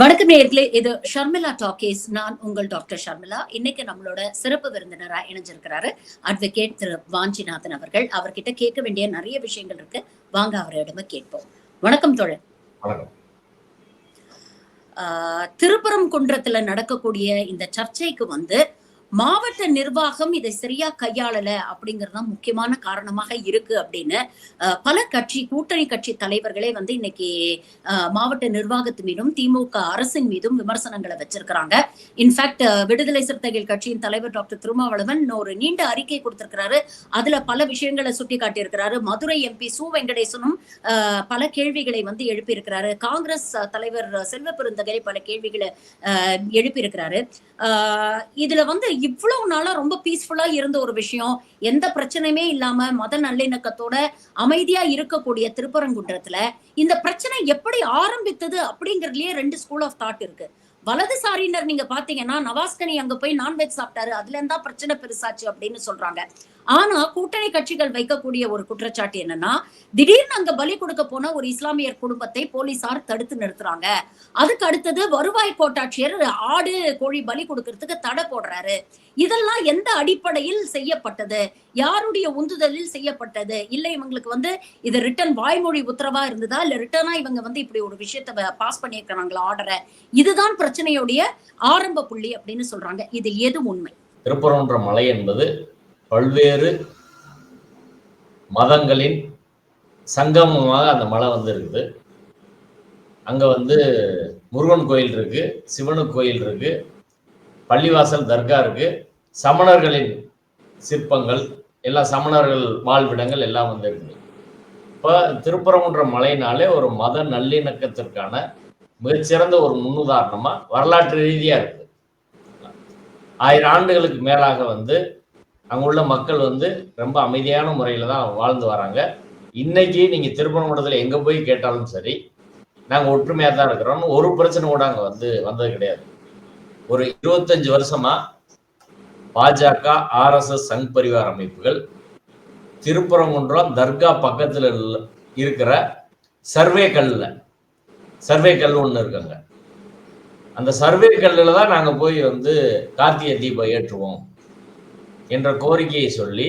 வணக்கம் நேயர்களே, இது ஷர்மிளா டாக்கீஸ். நான் உங்கள் டாக்டர் ஷர்மிளா. இன்னைக்கு நம்மளோட சிறப்பு விருந்தினரா இணைஞ்சிருக்கிறாரு அட்வொகேட் திரு வாஞ்சிநாதன் அவர்கள். அவர்கிட்ட கேட்க வேண்டிய நிறைய விஷயங்கள் இருக்கு. வாங்க அவரிடமே கேட்போம். வணக்கம் தோழர். வணக்கம். திருப்பரங்குன்றத்துல நடக்கக்கூடிய இந்த சர்ச்சைக்கு மாவட்ட நிர்வாகம் இதை சரியா கையாளல அப்படிங்கறதுதான் முக்கியமான காரணமாக இருக்கு அப்படின்னு பல கூட்டணி கட்சி தலைவர்களே இன்னைக்கு மாவட்ட நிர்வாகத்து மீதும் திமுக அரசின் மீதும் விமர்சனங்களை வச்சிருக்கிறாங்க. இன்ஃபேக்ட் விடுதலை சிறுத்தைகள் கட்சியின் தலைவர் டாக்டர் திருமாவளவன் ஒரு நீண்ட அறிக்கை கொடுத்திருக்கிறாரு. அதுல பல விஷயங்களை சுட்டி காட்டியிருக்கிறாரு. மதுரை எம்பி சு வெங்கடேசனும் பல கேள்விகளை எழுப்பியிருக்கிறாரு. காங்கிரஸ் தலைவர் செல்வ பெருந்தகை பல கேள்விகளை எழுப்பியிருக்கிறாரு. இதுல இவ்வளவு நாளா ரொம்ப பீஸ்ஃபுல்லா இருந்த ஒரு விஷயம், எந்த பிரச்சனையுமே இல்லாம மத நல்லிணக்கத்தோட அமைதியா இருக்கக்கூடிய திருப்பரங்குன்றத்துல இந்த பிரச்சனை எப்படி ஆரம்பித்தது அப்படிங்கறதுலயே ரெண்டு ஸ்கூல் ஆஃப் தாட் இருக்கு. வலதுசாரியினர் நீங்க பாத்தீங்கன்னா நவாஸ்கனி அங்க போய் நான்வெஜ் சாப்பிட்டாரு, அதுல இருந்தா பிரச்சனை பெருசாச்சு அப்படின்னு சொல்றாங்க. ஆனா கூட்டணி கட்சிகள் வைக்கக்கூடிய ஒரு குற்றச்சாட்டு என்னன்னா, திடீர்னு அங்க பலி கொடுக்க போன ஒரு இஸ்லாமியர் குடும்பத்தை போலீசார் தடுத்து நிறுத்துறாங்க. அதுக்கு அடுத்தது வருவாய் கோட்டாட்சியர் ஆடு கோழி பலி கொடுக்கறதுக்கு தடை போடுறாரு. இதெல்லாம் எந்த அடிப்படையில் செய்யப்பட்டது, யாருடைய உந்துதலில் செய்யப்பட்டது, இல்ல இவங்களுக்கு இது ரிட்டன் வாய்மொழி உத்தரவா இருந்ததா, இல்ல ரிட்டனா இவங்க இப்படி ஒரு விஷயத்த பாஸ் பண்ணியிருக்கிறாங்களா ஆர்டரை? இதுதான் பிரச்சனையுடைய ஆரம்ப புள்ளி அப்படின்னு சொல்றாங்க. இது எது உண்மை? திருப்பரங்குன்ற மலை என்பது பல்வேறு மதங்களின் சங்கமமாக அந்த மலை இருக்குது. அங்க முருகன் கோயில் இருக்கு, சிவனுக்கு கோயில் இருக்கு, பள்ளிவாசல் தர்கா இருக்கு, சமணர்களின் சிற்பங்கள் எல்லாம், சமணர்கள் வாழ்விடங்கள் எல்லாம் இருக்குது. இப்ப திருப்பரங்குன்ற மலையினாலே ஒரு மத நல்லிணக்கத்திற்கான மிகச்சிறந்த ஒரு முன்னுதாரணமா வரலாற்று ரீதியா இருக்கு. 1000 ஆண்டுகளுக்கு மேலாக அங்குள்ள மக்கள் ரொம்ப அமைதியான முறையில தான் வாழ்ந்து வராங்க. இன்னைக்கு நீங்க திருப்பரங்குன்றத்துல எங்க போய் கேட்டாலும் சரி, நாங்க ஒற்றுமையா தான் இருக்கிறோம், ஒரு பிரச்சனை கூட அங்க வந்தது கிடையாது. ஒரு 25 வருஷமா பாஜக, RSS, சங் பரிவார் அமைப்புகள் திருப்பரங்குன்றம் தர்கா பக்கத்துல இருக்கிற சர்வே கல் ஒண்ணு இருக்காங்க. அந்த சர்வே கல்லுல தான் நாங்க போய் கார்த்திகை தீபம் ஏற்றுவோம் என்ற கோரிக்கையை சொல்லி,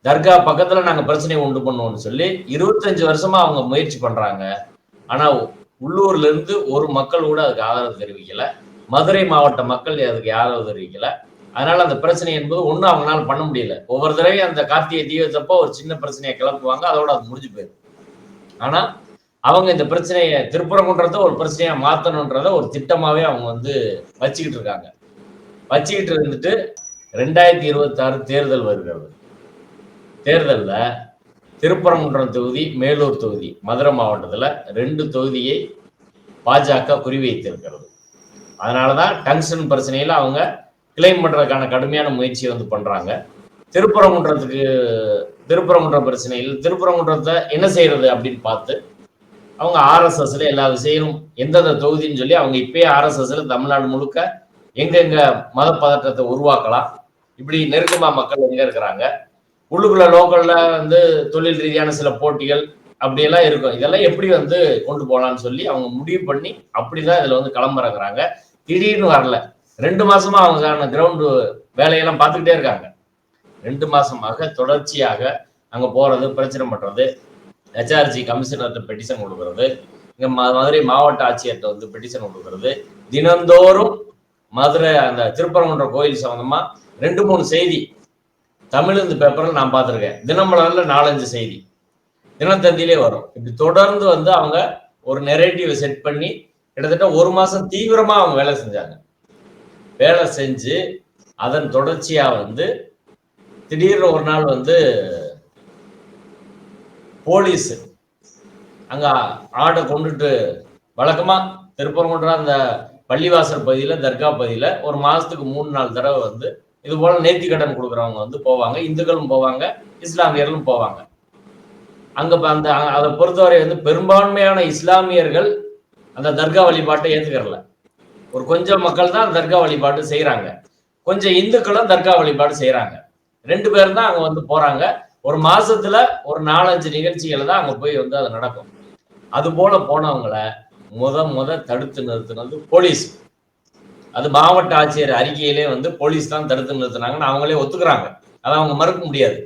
தர்கா பக்கத்துல நாங்க பிரச்சனையை உண்டு பண்ணுவோம்னு சொல்லி 25 வருஷமா அவங்க முயற்சி பண்றாங்க. ஆனா உள்ளூர்ல இருந்து ஒரு மக்கள் கூட அதுக்கு ஆதரவு தெரிவிக்கல. மதுரை மாவட்ட மக்கள் அதுக்கு ஆதரவு தெரிவிக்கல. அதனால அந்த பிரச்சனை என்பது ஒன்றும் அவங்களால பண்ண முடியல. ஒவ்வொரு தடவையும் அந்த கார்த்திகை தீபத்தப்போ ஒரு சின்ன பிரச்சனையை கிளப்புவாங்க, அதோட அது முடிஞ்சு போயிடும். ஆனா அவங்க இந்த பிரச்சனையை திருப்பரங்குன்றத்தை ஒரு பிரச்சனையா மாத்தணுன்றத ஒரு திட்டமாவே அவங்க வச்சுக்கிட்டு இருக்காங்க. வச்சுக்கிட்டு இருந்துட்டு 2026 தேர்தல் வருகிறது. தேர்தல்ல திருப்பரங்குன்றம் தொகுதி, மேலூர் தொகுதி, மதுரை மாவட்டத்துல 2 தொகுதியை பாஜக குறிவைத்திருக்கிறது. அதனாலதான் டங்ஸ்டன் பிரச்சனையில அவங்க கிளைம் பண்றதுக்கான கடுமையான முயற்சியை பண்றாங்க. திருப்பரங்குன்றம் பிரச்சனையில் திருப்பரங்குன்றத்தை என்ன செய்யறது அப்படின்னு பார்த்து அவங்க RSSல எல்லா விஷயமும் எந்தெந்த தொகுதின்னு சொல்லி அவங்க இப்பயே RSSல தமிழ்நாடு முழுக்க எங்கெங்க மத பதற்றத்தை உருவாக்கலாம், இப்படி நெருக்கமா மக்கள் எங்க இருக்கிறாங்க, உள்ளுக்குள்ள லோக்கல்ல தொழில் ரீதியான சில போட்டிகள் அப்படியெல்லாம் இருக்கும், இதெல்லாம் எப்படி கொண்டு போகலான்னு சொல்லி அவங்க முடிவு பண்ணி அப்படிதான் இதுல களமிறங்குறாங்க. திடீர்னு வரல. 2 மாசமா அவங்க கிரவுண்டு வேலையெல்லாம் பார்த்துக்கிட்டே இருக்காங்க. 2 மாசமாக தொடர்ச்சியாக அங்க போறது, பிரச்சனை பண்றது, HRG கமிஷனர்கிட்ட பெட்டிஷன் கொடுக்கறது, இங்க மதுரை மாவட்ட ஆட்சியர்கிட்ட பெட்டிஷன் கொடுக்கறது, தினந்தோறும் மதுரை அந்த திருப்பரங்குன்ற கோயில் சம்பந்தமா 2-3 செய்தி தமிழ் பேப்பர்ல நான் பார்த்திருக்கேன். தினமலர்ல 4-5 செய்தி தினத்தந்திலே வரும். இப்படி தொடர்ந்து அவங்க ஒரு நெரேட்டிவ் செட் பண்ணி கிட்டத்தட்ட 1 மாசம் தீவிரமா அவங்க வேலை செஞ்சாங்க. வேலை செஞ்சு அதன் தொடர்ச்சியா திடீர்னு ஒரு நாள் போலீஸ் அங்க ஆடை கொண்டுட்டு, வழக்கமா திருப்பரங்குன்ற அந்த பள்ளிவாசல் பகுதியில, தர்கா பகுதியில ஒரு மாசத்துக்கு 3-4 தடவை இது போல நேர்த்தி கடன் கொடுக்குறவங்க போவாங்க. இந்துக்களும் போவாங்க, இஸ்லாமியர்களும் போவாங்க. அங்க அதை பொறுத்தவரை பெரும்பான்மையான இஸ்லாமியர்கள் அந்த தர்கா வழிபாட்டை ஏத்துக்கறல. ஒரு கொஞ்சம் மக்கள் தான் தர்கா வழிபாடு செய்யறாங்க, கொஞ்சம் இந்துக்களும் தர்கா வழிபாடு செய்யறாங்க. 2 பேரும் தான் அங்க போறாங்க. ஒரு மாசத்துல ஒரு 4-5 நிகழ்ச்சிகள் தான் அங்க போய் அது நடக்கும். அது போல போனவங்களை முத தடுத்து நிறுத்தினது போலீஸ். அது மாவட்ட ஆட்சியர் அறிக்கையிலே வந்து போலீஸ் தான் தடுத்து நிறுத்தினாங்கன்னு அவங்களே ஒத்துக்கிறாங்க. அதை அவங்க மறுக்க முடியாது.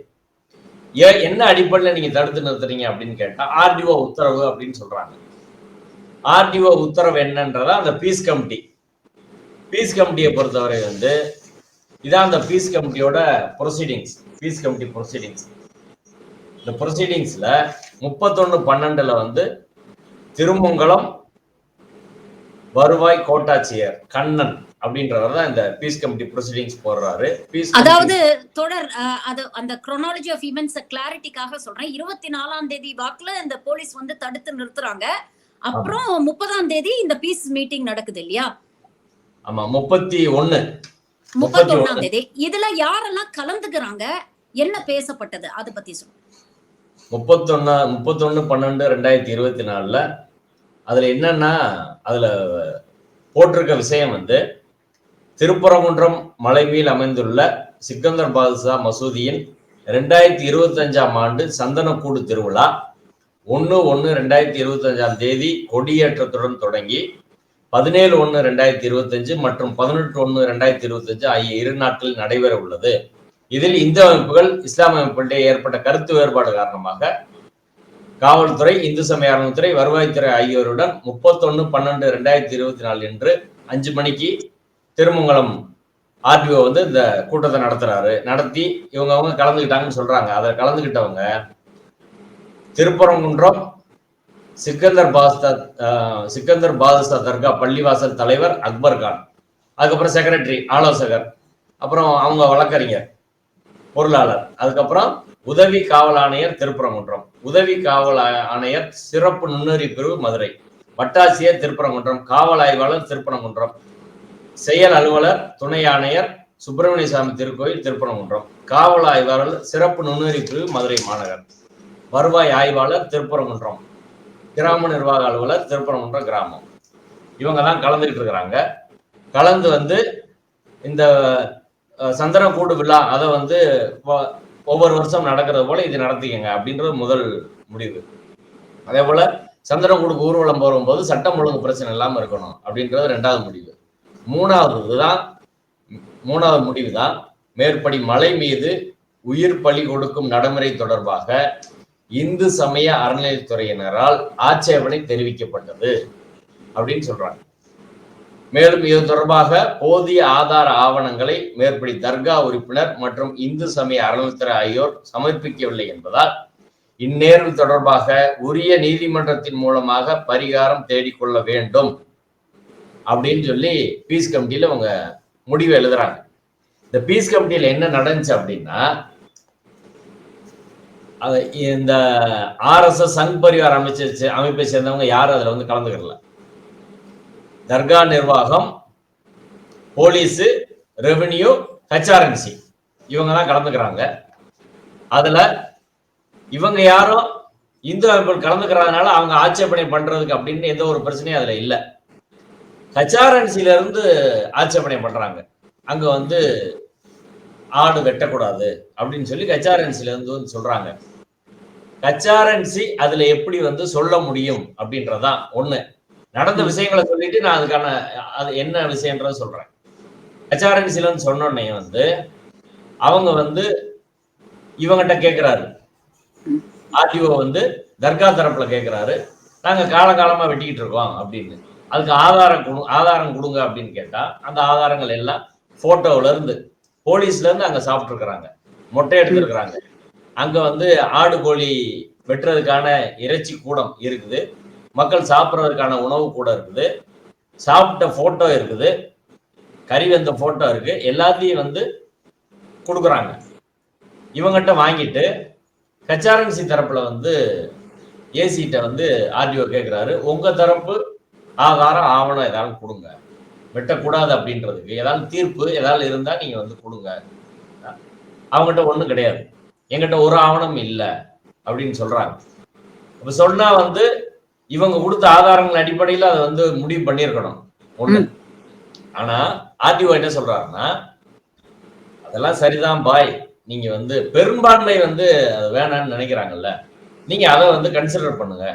என்ன அடிப்படையில் நீங்க தடுத்து நிறுத்துறீங்க அப்படின்னு கேட்டா ஆர்டிஓ உத்தரவு அப்படின்னு சொல்றாங்க. ஆர்டிஓ உத்தரவு என்னன்றதா அந்த பீஸ் கமிட்டி. பீஸ் கமிட்டியை பொறுத்தவரை வந்து இதான் அந்த பீஸ் கமிட்டியோட ப்ரொசீடிங்ஸ். Fees committee proceedings. இந்த ப்ரொசீடிங்ஸ்ல 31/12 வந்து திருமங்கலம் வருவாய் கோட்டாட்சியர் கண்ணன் அப்படின்றவர் தான் இந்த பீஸ் கமிட்டி ப்ரொசீடிங்ஸ் போடுறாரு. அதாவது தொடர் அது அந்த chronology ஆஃப் ஈவென்ட்ஸ் கிளாரிட்டிக்காக சொல்றேன். 24ஆம் தேதி வாக்குல இந்த போலீஸ் வந்து தடுத்து நிறுத்துறாங்க. அப்புறம் 30ஆம் தேதி இந்த பீஸ் மீட்டிங் நடக்குது இல்லையா? ஆமா, 31ஆம் தேதி. இதுல யாரெல்லாம் கலந்துக்கிறாங்க, என்ன பேசப்பட்டது, அத பத்தி சொல்லுங்க. 31/12/2024 அதுல என்னன்னா, அதுல போட்டிருக்க விஷயம் வந்து திருப்பரங்குன்றம் மலைமேல் அமைந்துள்ள சிக்கந்தர் பாதுஷா மசூதியின் 2025ஆம் ஆண்டு சந்தனக்கூடு திருவிழா 1/1/2025ஆம் தேதி கொடியேற்றத்துடன் தொடங்கி 17/1/2025 மற்றும் 18/1/2025 ஆகிய 2 நாட்களில் நடைபெற உள்ளது. இதில் இந்து அமைப்புகள் இஸ்லாமிய அமைப்புகளிடையே ஏற்பட்ட கருத்து வேறுபாடு காரணமாக காவல்துறை, இந்து சமய அறநிலையத்துறை, வருவாய்த்துறை ஆகியோருடன் 31/12/2024 என்று 5 மணிக்கு திருமங்கலம் ஆர்டிஓ வந்து இந்த கூட்டத்தை நடத்தி இவங்க கலந்துக்கிட்டாங்கன்னு சொல்றாங்க. அதில் கலந்துக்கிட்டவங்க திருப்பரங்குன்றம் சிக்கந்தர் பாதுஷா தர்கா பள்ளிவாசல் தலைவர் அக்பர் கான், அதுக்கப்புறம் செக்ரட்டரி ஆலோசகர், அப்புறம் அவங்க வழக்கறிஞர் பொருளாளர், அதுக்கப்புறம் உதவி காவல் ஆணையர் திருப்பரங்குன்றம், உதவி காவல் ஆணையர் சிறப்பு நுண்ணறி பிரிவு மதுரை, வட்டாட்சியர் திருப்பரங்குன்றம், காவல் ஆய்வாளர் திருப்பரங்குன்றம், செயல் அலுவலர் துணை ஆணையர் சுப்பிரமணிய சாமி திருக்கோயில் திருப்பரங்குன்றம், காவல் ஆய்வாளர் சிறப்பு நுண்ணறி பிரிவு மதுரை மாநகர், வருவாய் ஆய்வாளர் திருப்பரங்குன்றம், கிராம நிர்வாக அலுவலர் திருப்பரங்குன்றம் கிராமம். இவங்க தான் கலந்துகிட்டு இருக்கிறாங்க. கலந்து வந்து இந்த சந்தனக்கூடு விழா அதை வந்து ஒவ்வொரு வருஷம் நடக்கிறது போல இது நடத்திக்கங்க அப்படின்றது முதல் முடிவு. அதே போல சந்தனக்கூடுக்கு ஊர்வலம் போகும்போது சட்டம் ஒழுங்கு பிரச்சனை இல்லாமல் இருக்கணும் அப்படின்றது 2வது முடிவு. 3வது முடிவு தான் மேற்படி மலை மீது உயிர் பலி கொடுக்கும் நடைமுறை தொடர்பாக இந்து சமய அறநிலையத்துறையினரால் ஆட்சேபனை தெரிவிக்கப்பட்டது அப்படின்னு சொல்றாங்க. மேலும் இது தொடர்பாக போதிய ஆதார ஆவணங்களை மேற்படி தர்கா உறுப்பினர் மற்றும் இந்து சமய அறநிலையத்துறை ஆகியோர் சமர்ப்பிக்கவில்லை என்பதால் இந்நேர்வு தொடர்பாக உரிய நீதிமன்றத்தின் மூலமாக பரிகாரம் தேடிக்கொள்ள வேண்டும் அப்படின்னு சொல்லி பீஸ் கமிட்டியில அவங்க முடிவு எழுதுறாங்க. இந்த பீஸ் கமிட்டியில என்ன நடந்துச்சு அப்படின்னா, இந்த ஆர்எஸ்எஸ் சங் பரிவார் அமைப்பை சேர்ந்தவங்க யாரும் அதுல வந்து கலந்துக்கல. தர்கா நிர்வாகம், போலீஸ், ரெவென்யூ, ஹெச்ஆர்என்சி இவங்க தான் கலந்துக்கிறாங்க. அதுல இவங்க யாரும் இந்து அமைப்புகள் கலந்துக்கிறதுனால அவங்க ஆட்சேபனை பண்றதுக்கு அப்படின்னு எந்த ஒரு பிரச்சனையும் அதுல இல்லை. ஹெச்ஆர்என்சில இருந்து ஆட்சேபனை பண்றாங்க. அங்க வந்து ஆடு வெட்டக்கூடாது அப்படின்னு சொல்லி ஹெச்ஆர்என்சில இருந்து சொல்றாங்க. ஹெச்ஆர்என்சி அதுல எப்படி வந்து சொல்ல முடியும் அப்படின்றதான் ஒண்ணு. நடந்த விஷயங்களை சொல்லிட்டு நான் அதுக்கான அது என்ன விஷயம்ன்றத சொல்றேன். ஹெச்ஆர்என்சில சொன்னோடனே வந்து அவங்க வந்து இவங்கிட்ட கேட்கிறாரு, ஆர்டிஓ வந்து தர்கா தரப்புல கேட்கிறாரு, நாங்க காலகாலமா வெட்டிக்கிட்டு இருக்கோம் அப்படின்னு, அதுக்கு ஆதாரம் கொடுங்க அப்படின்னு கேட்டா அந்த ஆதாரங்கள் எல்லாம் போட்டோல இருந்து போலீஸ்ல இருந்து அங்க சாப்பிட்டு இருக்கிறாங்க, மொட்டை எடுத்துருக்கிறாங்க. அங்க வந்து ஆடு கோழி வெட்டுறதுக்கான இறைச்சி கூடம் இருக்குது, மக்கள் சாப்பிட்றதுக்கான உணவு கூட இருக்குது, சாப்பிட்ட போட்டோ இருக்குது, கறி வந்த போட்டோ இருக்கு, எல்லாத்தையும் வந்து கொடுக்குறாங்க. இவங்கிட்ட வாங்கிட்டு ஹெச்ஆர்என்சி தரப்புல வந்து ஏசிட்ட வந்து ஆர்டிஓ கேட்கிறாரு, உங்க தரப்பு ஆதாரம் ஆவணம் ஏதாவது கொடுங்க, வெட்டக்கூடாது அப்படின்றதுக்கு ஏதாவது தீர்ப்பு ஏதாவது இருந்தா நீங்க வந்து கொடுங்க. அவங்ககிட்ட ஒண்ணும் கிடையாது, எங்கிட்ட ஒரு ஆவணம் இல்லை அப்படின்னு சொல்றாங்க. அப்ப சொன்னா வந்து இவங்க கொடுத்த ஆதாரங்கள் அடிப்படையில் அதை வந்து முடிவு பண்ணியிருக்கணும் ஒண்ணு. ஆனா ஆர்டிஓ என்ன சொல்றாருன்னா, அதெல்லாம் சரிதான் பாய், நீங்க வந்து பெரும்பான்மை வந்து அது வேணான்னு நினைக்கிறாங்கல்ல, நீங்க அதை வந்து கன்சிடர் பண்ணுங்க,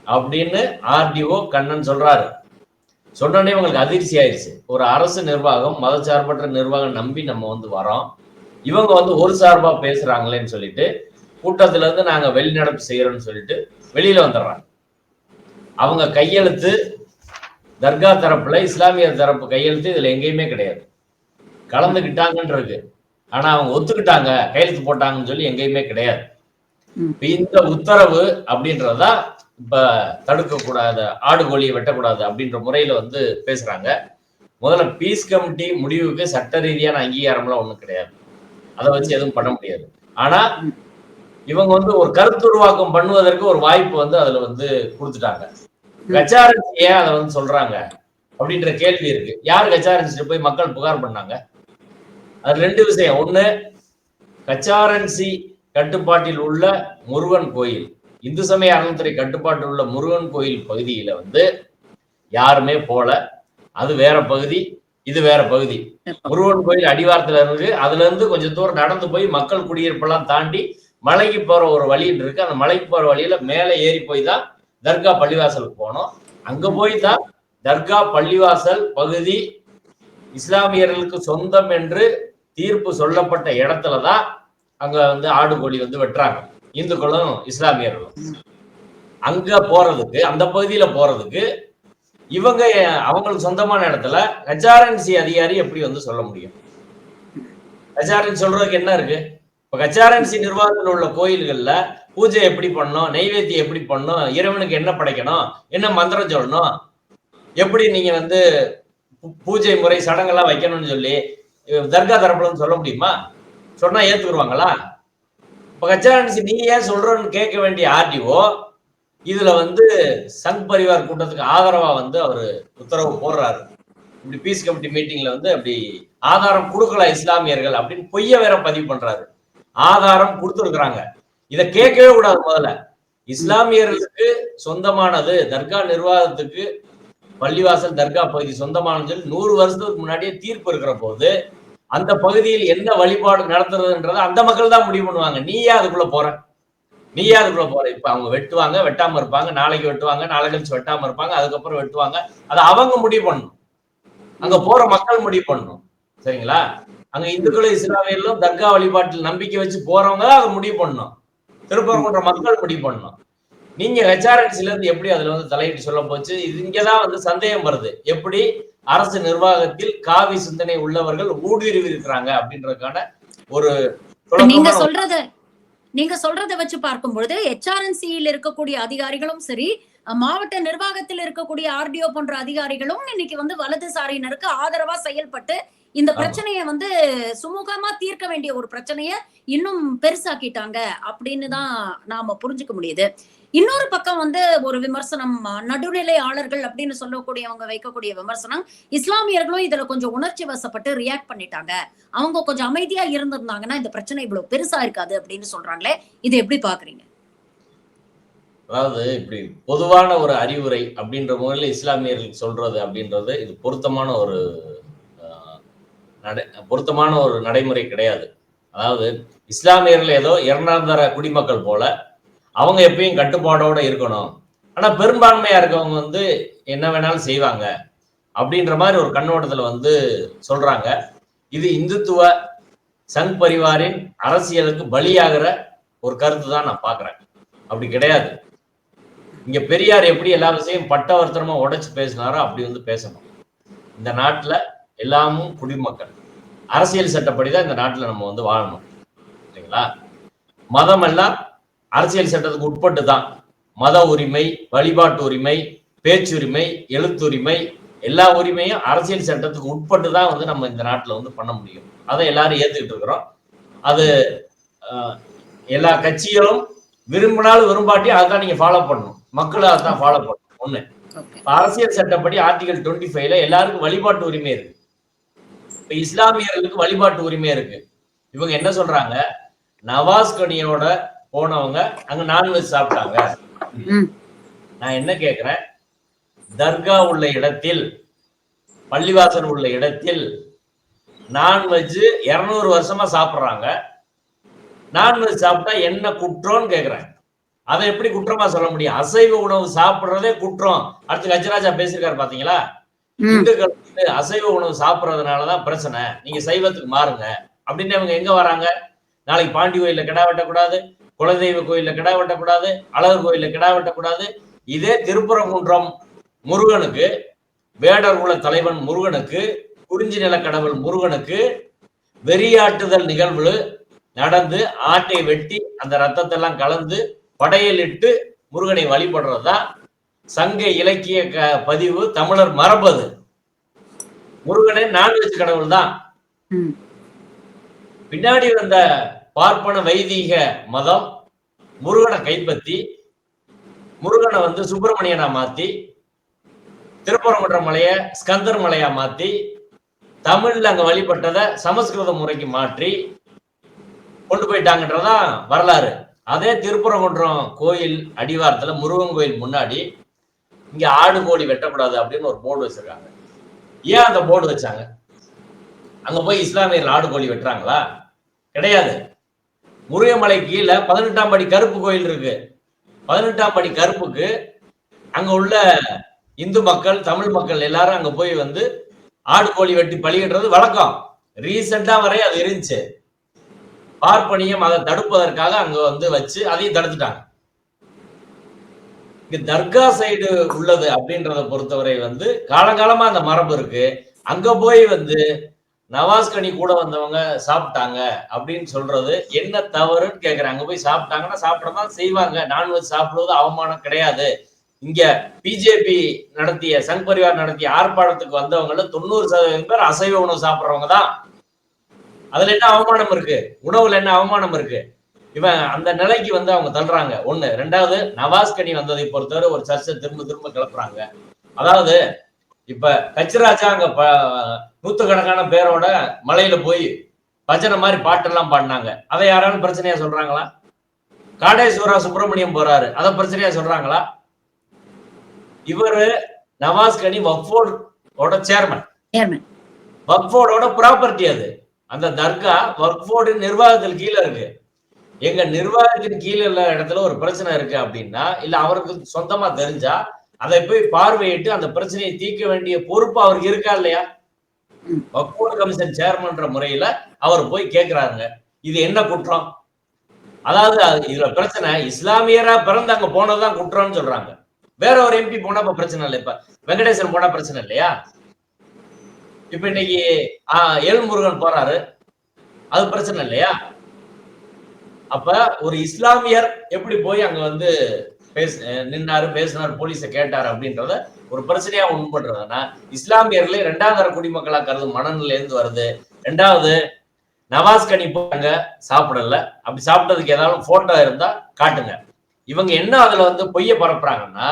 அப்படின்னு ஆர்டிஓ கண்ணன் சொல்றாரு. சொன்னோடனே உங்களுக்கு அதிர்ச்சி ஆயிடுச்சு. ஒரு அரசு நிர்வாகம், மதச்சார்பற்ற நிர்வாகம் நம்பி நம்ம வந்து வரோம். இவங்க வந்து ஒரு சார்பா பேசுறாங்களேன்னு சொல்லிட்டு கூட்டத்துல இருந்து நாங்க வெளிநடப்பு செய்யறோம்னு சொல்லிட்டு வெளியில வந்துடுறாங்க. அவங்க கையெழுத்து தர்கா தரப்புல இஸ்லாமியர் தரப்பு கையெழுத்து இதுல எங்கேயுமே கிடையாது. கலந்துகிட்டாங்கன்னு இருக்கு. ஆனா அவங்க ஒத்துக்கிட்டாங்க, கையெழுத்து போட்டாங்கன்னு சொல்லி எங்கேயுமே கிடையாது. இந்த உத்தரவு அப்படின்றதா இப்ப தடுக்க கூடாது, ஆடு கோழியை வெட்டக்கூடாது அப்படின்ற முறையில வந்து பேசுறாங்க. முதல்ல பீஸ் கமிட்டி முடிவுக்கு சட்ட ரீதியான அங்கீகாரம்லாம் ஒண்ணும் கிடையாது. அதை வச்சு எதுவும் பண்ண முடியாது. ஆனா இவங்க வந்து ஒரு கருத்துருவாக்கம் பண்ணுவதற்கு ஒரு வாய்ப்பு வந்து அதுல வந்து கொடுத்துட்டாங்க. கச்சாரன்சி ஏன் அதை வந்து சொல்றாங்க அப்படின்ற கேள்வி இருக்கு. யாரு கச்சாரன்சி போய் மக்கள் புகார் பண்ணாங்க? அது ரெண்டு விஷயம். ஒண்ணு, கச்சாரன்சி கட்டுப்பாட்டில் உள்ள முருகன் கோயில், இந்து சமய அறநிலையத்துறை கட்டுப்பாட்டில் உள்ள முருகன் கோயில் பகுதியில வந்து யாருமே போல. அது வேற பகுதி, இது வேற பகுதி. முருகன் கோயில் அடிவாரத்துல இருக்கு. அதுல இருந்து கொஞ்சம் தூரம் நடந்து போய் மக்கள் குடியிருப்பெல்லாம் தாண்டி மலைக்கு போற ஒரு வழி இருக்கு. அந்த மலைக்கு போற வழியில மேல ஏறி போய் தான் தர்கா பள்ளிவாசலுக்கு போனோம். அங்க போய் தான் தர்கா பள்ளிவாசல் பகுதி இஸ்லாமியர்களுக்கு சொந்தம் என்று தீர்ப்பு சொல்லப்பட்ட இடத்துலதான் அங்க வந்து ஆடு கோழி வந்து வெட்டுறாங்க, இந்துக்களும் இஸ்லாமியர்களும். அங்க போறதுக்கு, அந்த பகுதியில போறதுக்கு இவங்க அவங்களுக்கு சொந்தமான இடத்துல கச்சாரன்சி அதிகாரி எப்படி வந்து சொல்ல முடியும்? கச்சாரன்சி சொல்றதுக்கு என்ன இருக்கு? இப்ப கச்சாரன்சி நிர்வாகத்தில் உள்ள கோயில்கள்ல பூஜை எப்படி பண்ணணும், நெய்வேத்தியம் எப்படி பண்ணணும், இறைவனுக்கு என்ன படைக்கணும், என்ன மந்திரம் சொல்லணும், எப்படி நீங்க வந்து பூஜை முறை சடங்கெல்லாம் வைக்கணும்னு சொல்லி தர்கா தரப்புல சொல்ல முடியுமா? சொன்னா ஏத்துக்குருவாங்களா? இப்ப கச்சாரன்சி நீ ஏன் சொல்றன்னு கேட்க வேண்டிய ஆர்டிஓ இதுல வந்து சங் பரிவார் கூட்டத்துக்கு ஆதரவா வந்து அவரு உத்தரவு போடுறாரு. இப்படி பீஸ் கமிட்டி மீட்டிங்ல வந்து அப்படி ஆதாரம் கொடுக்கல இஸ்லாமியர்கள் அப்படின்னு பொய்ய வேற பதிவு பண்றாரு. ஆதாரம் கொடுத்துருக்குறாங்க. இதை கேட்கவே கூடாது. முதல்ல இஸ்லாமியர்களுக்கு சொந்தமானது, தர்கா நிர்வாகத்துக்கு பள்ளிவாசல் தர்கா பகுதி சொந்தமானது 100 வருஷத்துக்கு முன்னாடியே தீர்ப்பு இருக்கிற போது அந்த பகுதியில் என்ன வழிபாடு நடத்துறதுன்றத அந்த மக்கள் தான் முடிவு பண்ணுவாங்க. நீயே அதுக்குள்ள போற. இப்ப அவங்க வெட்டுவாங்க, வெட்டாம இருப்பாங்க, நாளைக்கு வெட்டுவாங்க, நாளை கழிச்சு வெட்டாம இருப்பாங்க, அதுக்கப்புறம் வெட்டுவாங்க. அதை அவங்க முடிவு பண்ணணும். அங்க போற மக்கள் முடிவு பண்ணணும். சரிங்களா? அங்க இந்துக்களும் இஸ்லாமியர்களும் தர்கா வழிபாட்டில் நம்பிக்கை வச்சு போறவங்க அதை முடிவு பண்ணணும். திருப்பரங்குன்ற மக்கள் முடிவு பண்ணணும். நீங்க ஹெச்ஆர்என்சில இருந்து எப்படி அதுல வந்து தலையிட்டு சொல்ல போச்சு? இது இங்கதான் வந்து சந்தேகம் வருது. எப்படி அரசு நிர்வாகத்தில் காவி சிந்தனை உள்ளவர்கள் ஊடுருவி இருக்கிறாங்க அப்படின்றதுக்கான ஒரு நீங்க சொல்றதை வச்சு பார்க்கும் பொழுது ஹெச்ஆர்என்சியில் இருக்கக்கூடிய அதிகாரிகளும் சரி, மாவட்ட நிர்வாகத்தில் இருக்கக்கூடிய ஆர்டிஓ போன்ற அதிகாரிகளும் இன்னைக்கு வந்து வலதுசாரியினருக்கு ஆதரவா செயல்பட்டு இந்த பிரச்சனையை வந்து சுமூகமா தீர்க்க வேண்டிய ஒரு பிரச்சனைய இன்னும் பெருசாக்கிட்டாங்க அப்படின்னு தான் நாம புரிஞ்சுக்க முடியுது. இன்னொரு பக்கம் வந்து ஒரு விமர்சனம், நடுநிலையாளர்கள் அப்படின்னு சொல்லக்கூடியவங்க வைக்கக்கூடிய விமர்சனம், இஸ்லாமியர்களும் இதுல கொஞ்சம் உணர்ச்சி வசப்பட்டு ரியாக்ட் பண்ணிட்டாங்க, அவங்க கொஞ்சம் அமைதியா இருந்திருந்தாங்கன்னா இந்த பிரச்சனை இவ்வளவு பெருசா இருக்காது அப்படின்னு சொல்றாங்களே, இது எப்படி பாக்குறீங்க? அதாவது இப்படி பொதுவான ஒரு அறிவுரை அப்படின்ற முறையில் இஸ்லாமியர்களுக்கு சொல்றது அப்படின்றது இது பொருத்தமான ஒரு நடைமுறை கிடையாது. அதாவது இஸ்லாமியர்கள் ஏதோ இரண்டாந்தர குடிமக்கள் போல அவங்க எப்பயும் கட்டுப்பாடோட இருக்கணும், ஆனா பெரும்பான்மையா இருக்கவங்க வந்து என்ன வேணாலும் செய்வாங்க அப்படின்ற மாதிரி ஒரு கண்ணோட்டத்துல வந்து சொல்றாங்க. இது இந்துத்துவ சங் பரிவாரின் அரசியலுக்கு பலியாகிற ஒரு கருத்து தான் நான் பாக்குறேன். அப்படி கிடையாது. இங்க பெரியார் எப்படி எல்லா விஷயம் பட்டவர்த்தனமா உடைச்சு பேசினாரோ அப்படி வந்து பேசணும். இந்த நாட்டுல எல்லாமும் குடிமக்கள், அரசியல் சட்டப்படிதான் இந்த நாட்டுல நம்ம வந்து வாழணும். சரிங்களா? மதம் எல்லாம் அரசியல் சட்டத்துக்கு உட்பட்டு தான். மத உரிமை, வழிபாட்டு உரிமை, பேச்சுரிமை, எழுத்துரிமை, எல்லா உரிமையும் அரசியல் சட்டத்துக்கு உட்பட்டு தான் வந்து நம்ம இந்த நாட்டுல வந்து பண்ண முடியும். அதை எல்லாரும் ஏத்துக்கிட்டு இருக்கிறோம். அது எல்லா கட்சிகளும் விரும்பினாலும் விரும்பாட்டியும் அதான் நீங்க ஃபாலோ பண்ணணும். மக்கள் அதான் ஃபாலோ பண்ணணும். ஒண்ணு, அரசியல் சட்டப்படி ஆர்டிகல் 25ல எல்லாருக்கும் வழிபாட்டு உரிமை இருக்கு. இப்ப இஸ்லாமியர்களுக்கு வழிபாட்டு உரிமை இருக்கு. இவங்க என்ன சொல்றாங்க, நவாஸ் கனியோட போனவங்க அங்க நான்வெஜ் சாப்பிட்டாங்க. நான் என்ன கேக்குறேன், தர்கா உள்ள இடத்தில், பள்ளிவாசல் உள்ள இடத்தில் நான்வெஜ் 200 வருஷமா சாப்பிடுறாங்க. நான்வெஜ் சாப்பிட்டா என்ன குற்றம்னு கேக்குறேன். அதை எப்படி குற்றமா சொல்ல முடியும்? அசைவ உணவு சாப்பிடுறதே குற்றம். அடுத்து கஜராஜா பேசியிருக்காரு பாத்தீங்களா? இந்துக்கள் வந்து அசைவ உணவு சாப்பிடுறதுனாலதான் பிரச்சனை, நீங்க சைவத்துக்கு மாறுங்க அப்படின்னு அவங்க எங்க வராங்க? நாளைக்கு பாண்டி கோயில்ல கிடா வெட்டக்கூடாது, குலதெய்வ கோயில்ல கிடா வெட்டக்கூடாது, அழகர் கோயில்ல கிடா வெட்டக்கூடாது. இதே திருப்பரங்குன்றம் முருகனுக்கு, வேடர் குல தலைவன் முருகனுக்கு, குறிஞ்சி நில கடவுள் முருகனுக்கு வெறியாட்டுதல் நிகழ்வு நடந்து ஆட்டை வெட்டி அந்த ரத்தத்தை எல்லாம் கலந்து படையலிட்டு முருகனை வழிபடுறதுதான் சங்க இலக்கிய பதிவு, தமிழர் மரபது. முருகனே நான்வெஜ் கடவுள் தான். பின்னாடி வந்த பார்ப்பன வைதீக மதம் முருகனை கைப்பற்றி முருகனை வந்து சுப்பிரமணியனா மாத்தி, திருப்பரங்குன்ற மலைய ஸ்கந்தர் மலையா மாத்தி, தமிழ்ல அங்க வழிபட்டதை சமஸ்கிருத முறைக்கு மாற்றி கொண்டு போயிட்டாங்கன்றதான் வரலாறு. அதே திருப்பரங்குன்றம் கோயில் அடிவாரத்துல முருகன் கோயில் முன்னாடி இங்க ஆடு கோழி வெட்டக்கூடாது அப்படின்னு ஒரு போர்டு வச்சிருக்காங்க. ஏன் அந்த போர்டு வச்சாங்க? அங்க போய் இஸ்லாமியர்கள் ஆடு கோழி வெட்டுறாங்களா? கிடையாது. முருகமலை கீழே 18ஆம் படி கருப்பு கோயில் இருக்கு. 18ஆம் படி கருப்புக்கு அங்க உள்ள இந்து மக்கள், தமிழ் மக்கள் எல்லாரும் அங்க போய் வந்து ஆடு கோழி வெட்டி பலியிடுறது வழக்கம். ரீசெண்டா வரை அது இருந்துச்சு. பார்ப்பனியம் அதை தடுப்பதற்காக அங்க வந்து வச்சு அதையும் தடுத்துட்டாங்க. இங்க தர்கா சைடு உள்ளது அப்படின்றத பொறுத்தவரை வந்து காலங்காலமா அந்த மரபு இருக்கு. அங்க போய் வந்து நவாஸ்கனி கூட வந்தவங்க சாப்பிட்டாங்க அப்படின்னு சொல்றது என்ன தவறுன்னு கேக்குறாங்க. அங்க போய் சாப்பிட்டாங்கன்னா சாப்பிடதான் செய்வாங்க. நான்வெஜ் சாப்பிடுவது அவமானம் கிடையாது. இங்க பிஜேபி நடத்திய சங் பரிவார் நடத்திய ஆர்ப்பாட்டத்துக்கு வந்தவங்கள 90% பேர் அசைவ உணவு சாப்பிடுறவங்க தான். அதுல என்ன அவமானம் இருக்கு? உணவுல என்ன அவமானம் இருக்கு? இவன் அந்த நிலைக்கு வந்து அவங்க தள்ளுறாங்க. ஒண்ணு. ரெண்டாவது, நவாஸ்கனி வந்ததை பொறுத்தவரை ஒரு சர்ச்சை திரும்ப திரும்ப கிளப்புறாங்க. அதாவது இப்ப கச்சிராஜா அங்க நூத்துக்கணக்கான பேரோட மலையில போய் பஜனை மாதிரி பாட்டெல்லாம் பாடினாங்க. அதை யாராலும் பிரச்சனையா சொல்றாங்களா? காடேஸ்வரா சுப்பிரமணியம் போறாரு, அதை பிரச்சனையா சொல்றாங்களா? இவரு நவாஸ்கனி வக்ஃபோர்டோட சேர்மன், வக்ஃபோர்டோட ப்ராப்பர்ட்டி. அது அந்த தர்கா வக்ஃபோர்டு நிர்வாகத்தில் கீழே இருக்கு. எங்க நிர்வாகத்தின் கீழே உள்ள இடத்துல ஒரு பிரச்சனை இருக்கு அப்படின்னா, இல்ல அவருக்கு சொந்தமா தெரிஞ்சா அதை போய் பார்வையிட்டு அந்த பிரச்சனையை தீர்க்க வேண்டிய பொறுப்பு அவருக்கு இருக்கா இல்லையா? வக்ஃபோர்டு கமிஷன் சேர்மன்ற முறையில அவர் போய் கேட்கிறாருங்க. இது என்ன குற்றம்? அதாவது இதுல பிரச்சனை இஸ்லாமியரா பிறந்து அங்க போனதுதான் குற்றம்னு சொல்றாங்க. வேற ஒரு எம்பி போனா இப்ப பிரச்சனை இல்லை. இப்ப வெங்கடேசன் போனா பிரச்சனை இல்லையா? இப்ப இன்னைக்கு எல்முருகன் போறாரு, அது பிரச்சனை இல்லையா? அப்ப ஒரு இஸ்லாமியர் எப்படி போய் அங்க வந்து நின்னாரு, பேசினாரு, போலீஸ கேட்டாரு அப்படின்றத ஒரு பிரச்சனையா உண்படுறதுன்னா, இஸ்லாமியர்களே 2ஆம் தர குடிமக்களா கருதும் மனநிலை இருந்து வருது. 2வது, நவாஸ்கனி போங்க சாப்பிடல, அப்படி சாப்பிட்டதுக்கு ஏதாவது போட்டோ இருந்தா காட்டுங்க. இவங்க என்ன அதுல வந்து பொய்ய பரப்புறாங்கன்னா,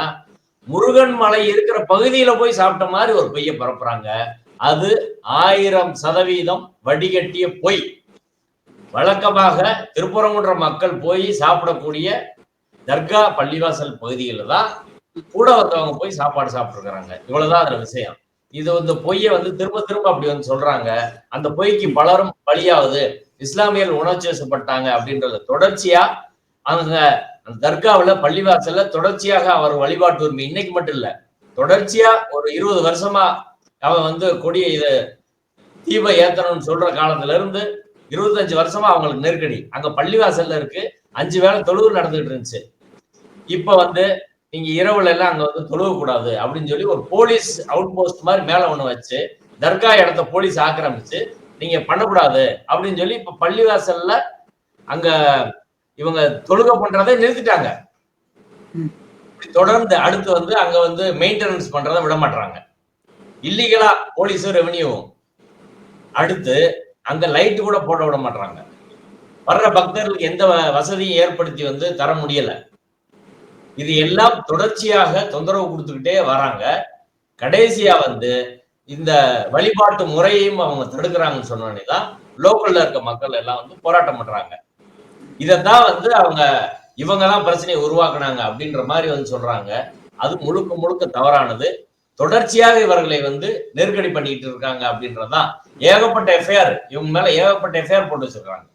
முருகன் மலை இருக்கிற பகுதியில போய் சாப்பிட்ட மாதிரி ஒரு பொய்ய பரப்புறாங்க. அது 1000% வடிகட்டிய பொய். வழக்கமாக திருப்பரங்குன்ற மக்கள் போய் சாப்பிடக்கூடிய தர்கா பள்ளிவாசல் பகுதியில தான் கூட வந்தவங்க போய் சாப்பாடு சாப்பிட்டுருக்காங்க. இவ்வளவுதான் அதுல விஷயம். இது வந்து பொய்ய வந்து திரும்ப திரும்ப அப்படி வந்து சொல்றாங்க. அந்த பொய்க்கு பலரும் பலியாவது, இஸ்லாமியர்கள் உணர்ச்சி வசப்பட்டாங்க அப்படின்றது தொடர்ச்சியா அவங்க அந்த தர்காவுல பள்ளிவாசல்ல தொடர்ச்சியாக அவர் வழிபாட்டு உரிமை இன்னைக்கு மட்டும் இல்ல, தொடர்ச்சியா ஒரு 20 வருஷமா அவன் வந்து கொடிய இது தீப ஏத்தணும்னு சொல்ற காலத்துல இருந்து 25 வருஷமா அவங்களுக்கு நெருக்கடி. அங்க பள்ளிவாசல்ல இருக்கு, 5 வேளை தொழுவு நடந்துகிட்டு இருந்துச்சு. இப்ப வந்து நீங்க இரவுல எல்லாம் அங்க வந்து தொழுவ கூடாது அப்படின்னு சொல்லி ஒரு போலீஸ் அவுட் போஸ்ட் மாதிரி மேல ஒண்ணு வச்சு தர்கா இடத்த போலீஸ் ஆக்கிரமிச்சு நீங்க பண்ணக்கூடாது அப்படின்னு சொல்லி இப்ப பள்ளிவாசல்ல அங்க இவங்க தொழுகை பண்றதை நிறுத்திட்டாங்க. தொடர்ந்து அடுத்து வந்து அங்க வந்து மெயின்டெனன்ஸ் பண்றதை விட மாட்டாங்க, இல்லீகலா போலீஸும் ரெவன்யூவும். அடுத்து அங்க லைட் கூட போட விட மாட்டாங்க. வர்ற பக்தர்களுக்கு எந்த வசதியும் ஏற்படுத்தி வந்து தர முடியல. இது எல்லாம் தொடர்ச்சியாக தொந்தரவு கொடுத்துக்கிட்டே வராங்க. கடைசியா வந்து இந்த வழிபாட்டு முறையையும் அவங்க தடுக்கிறாங்கன்னு சொன்னோன்னேதான் லோக்கல்ல இருக்க மக்கள் எல்லாம் வந்து போராட்டம் பண்றாங்க. இதைத்தான் வந்து அவங்க இவங்கதான் பிரச்சனையை உருவாக்குனாங்க அப்படின்ற மாதிரி வந்து சொல்றாங்க. அது முழுக்க முழுக்க தவறானது. தொடர்ச்சியாக இவர்களை வந்து நெருக்கடி பண்ணிட்டு இருக்காங்க அப்படின்றதுதான். ஏகப்பட்ட எஃப்ஐஆர் இவங்க மேல ஏகப்பட்ட எஃப்ஐஆர் போட்டு வச்சிருக்காங்க.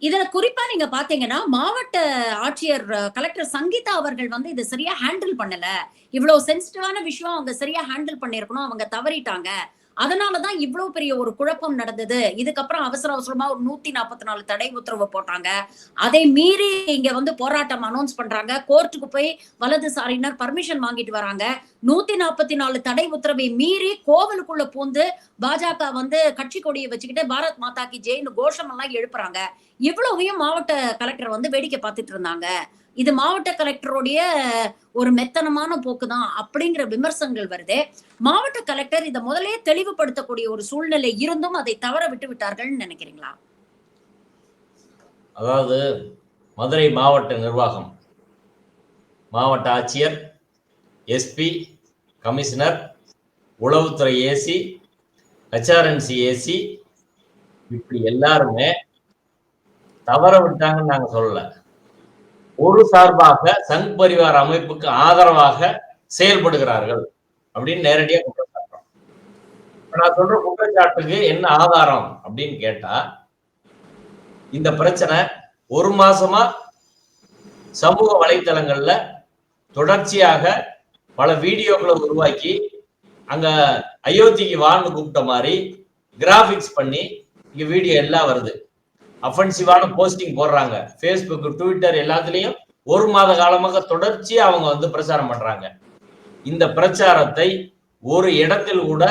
இதுல குறிப்பா நீங்க பாத்தீங்கன்னா, மாவட்ட ஆட்சியர் கலெக்டர் சங்கீதா அவர்கள் வந்து இத சரியா ஹேண்டில் பண்ணல. இவ்வளவு சென்சிட்டிவான விஷயம் அவங்க சரியா ஹேண்டில் பண்ணியிருக்கணும். அவங்க தவறிட்டாங்க. அதனால தான் இவ்ளோ பெரிய ஒரு குழப்பம் நடந்தது. இதுக்கப்புறம் அவசர அவசரமா ஒரு 144 தடை உத்தரவு போட்டாங்க. அதை மீறி இங்க வந்து போராட்டம் அனௌன்ஸ் பண்றாங்க. கோர்ட்டுக்கு போய் வலதுசாரியினர் பர்மிஷன் வாங்கிட்டு வராங்க. 144 தடை உத்தரவை மீறி கோவிலுக்குள்ள பூந்து பாஜக வந்து கட்சி கொடிய வச்சுக்கிட்டு பாரத் மாதா கி ஜெய்ன்னு கோஷம் எல்லாம் எழுப்புறாங்க. இவ்வளவையும் மாவட்ட கலெக்டர் வந்து வேடிக்கை பார்த்துட்டு இருந்தாங்க. இது மாவட்ட கலெக்டருடைய ஒரு மெத்தனமான போக்குதான் அப்படிங்கிற விமர்சனங்கள் வருது. மாவட்ட கலெக்டர் இத முதல்லயே தெளிவுபடுத்தக்கூடிய ஒரு சூழ்நிலை இருந்தும் அதை தவற விட்டு விட்டார்கள்னு நினைக்கிறீங்களா? அதாவது மதுரை மாவட்ட நிர்வாகம், மாவட்ட ஆட்சியர், எஸ்பி, கமிஷனர், உளவுத்துறை ஏசி, ஹெச்ஆர்என்சி ஏசி, இப்படி எல்லாருமே தவற விட்டாங்கன்னு நாங்க சொல்லல. ஒரு சார்பாக சங் பரிவார் அமைப்புக்கு ஆதரவாக செயல்படுகிறார்கள் அப்படின்னு நேரடியா குற்றம் சாட்டுறோம். நான் சொல்ற குற்றச்சாட்டுக்கு என்ன ஆதாரம் அப்படின்னு கேட்டா, இந்த பிரச்சனை ஒரு மாசமா சமூக வலைத்தளங்கள்ல தொடர்ச்சியாக பல வீடியோக்களை உருவாக்கி அங்க அயோத்திக்கு வான்னு கூப்பிட்ட மாதிரி கிராபிக்ஸ் பண்ணி இங்க வீடியோ எல்லாம் வருது. அஃபென்சிவான போஸ்டிங் போடுறாங்க. ஃபேஸ்புக், ட்விட்டர் எல்லாத்துலயும் ஒரு மாத காலமாக தொடர்ச்சியா அவங்க வந்து பிரச்சாரம் பண்றாங்க. இந்த பிரச்சாரத்தை ஒரு இடத்தில் கூட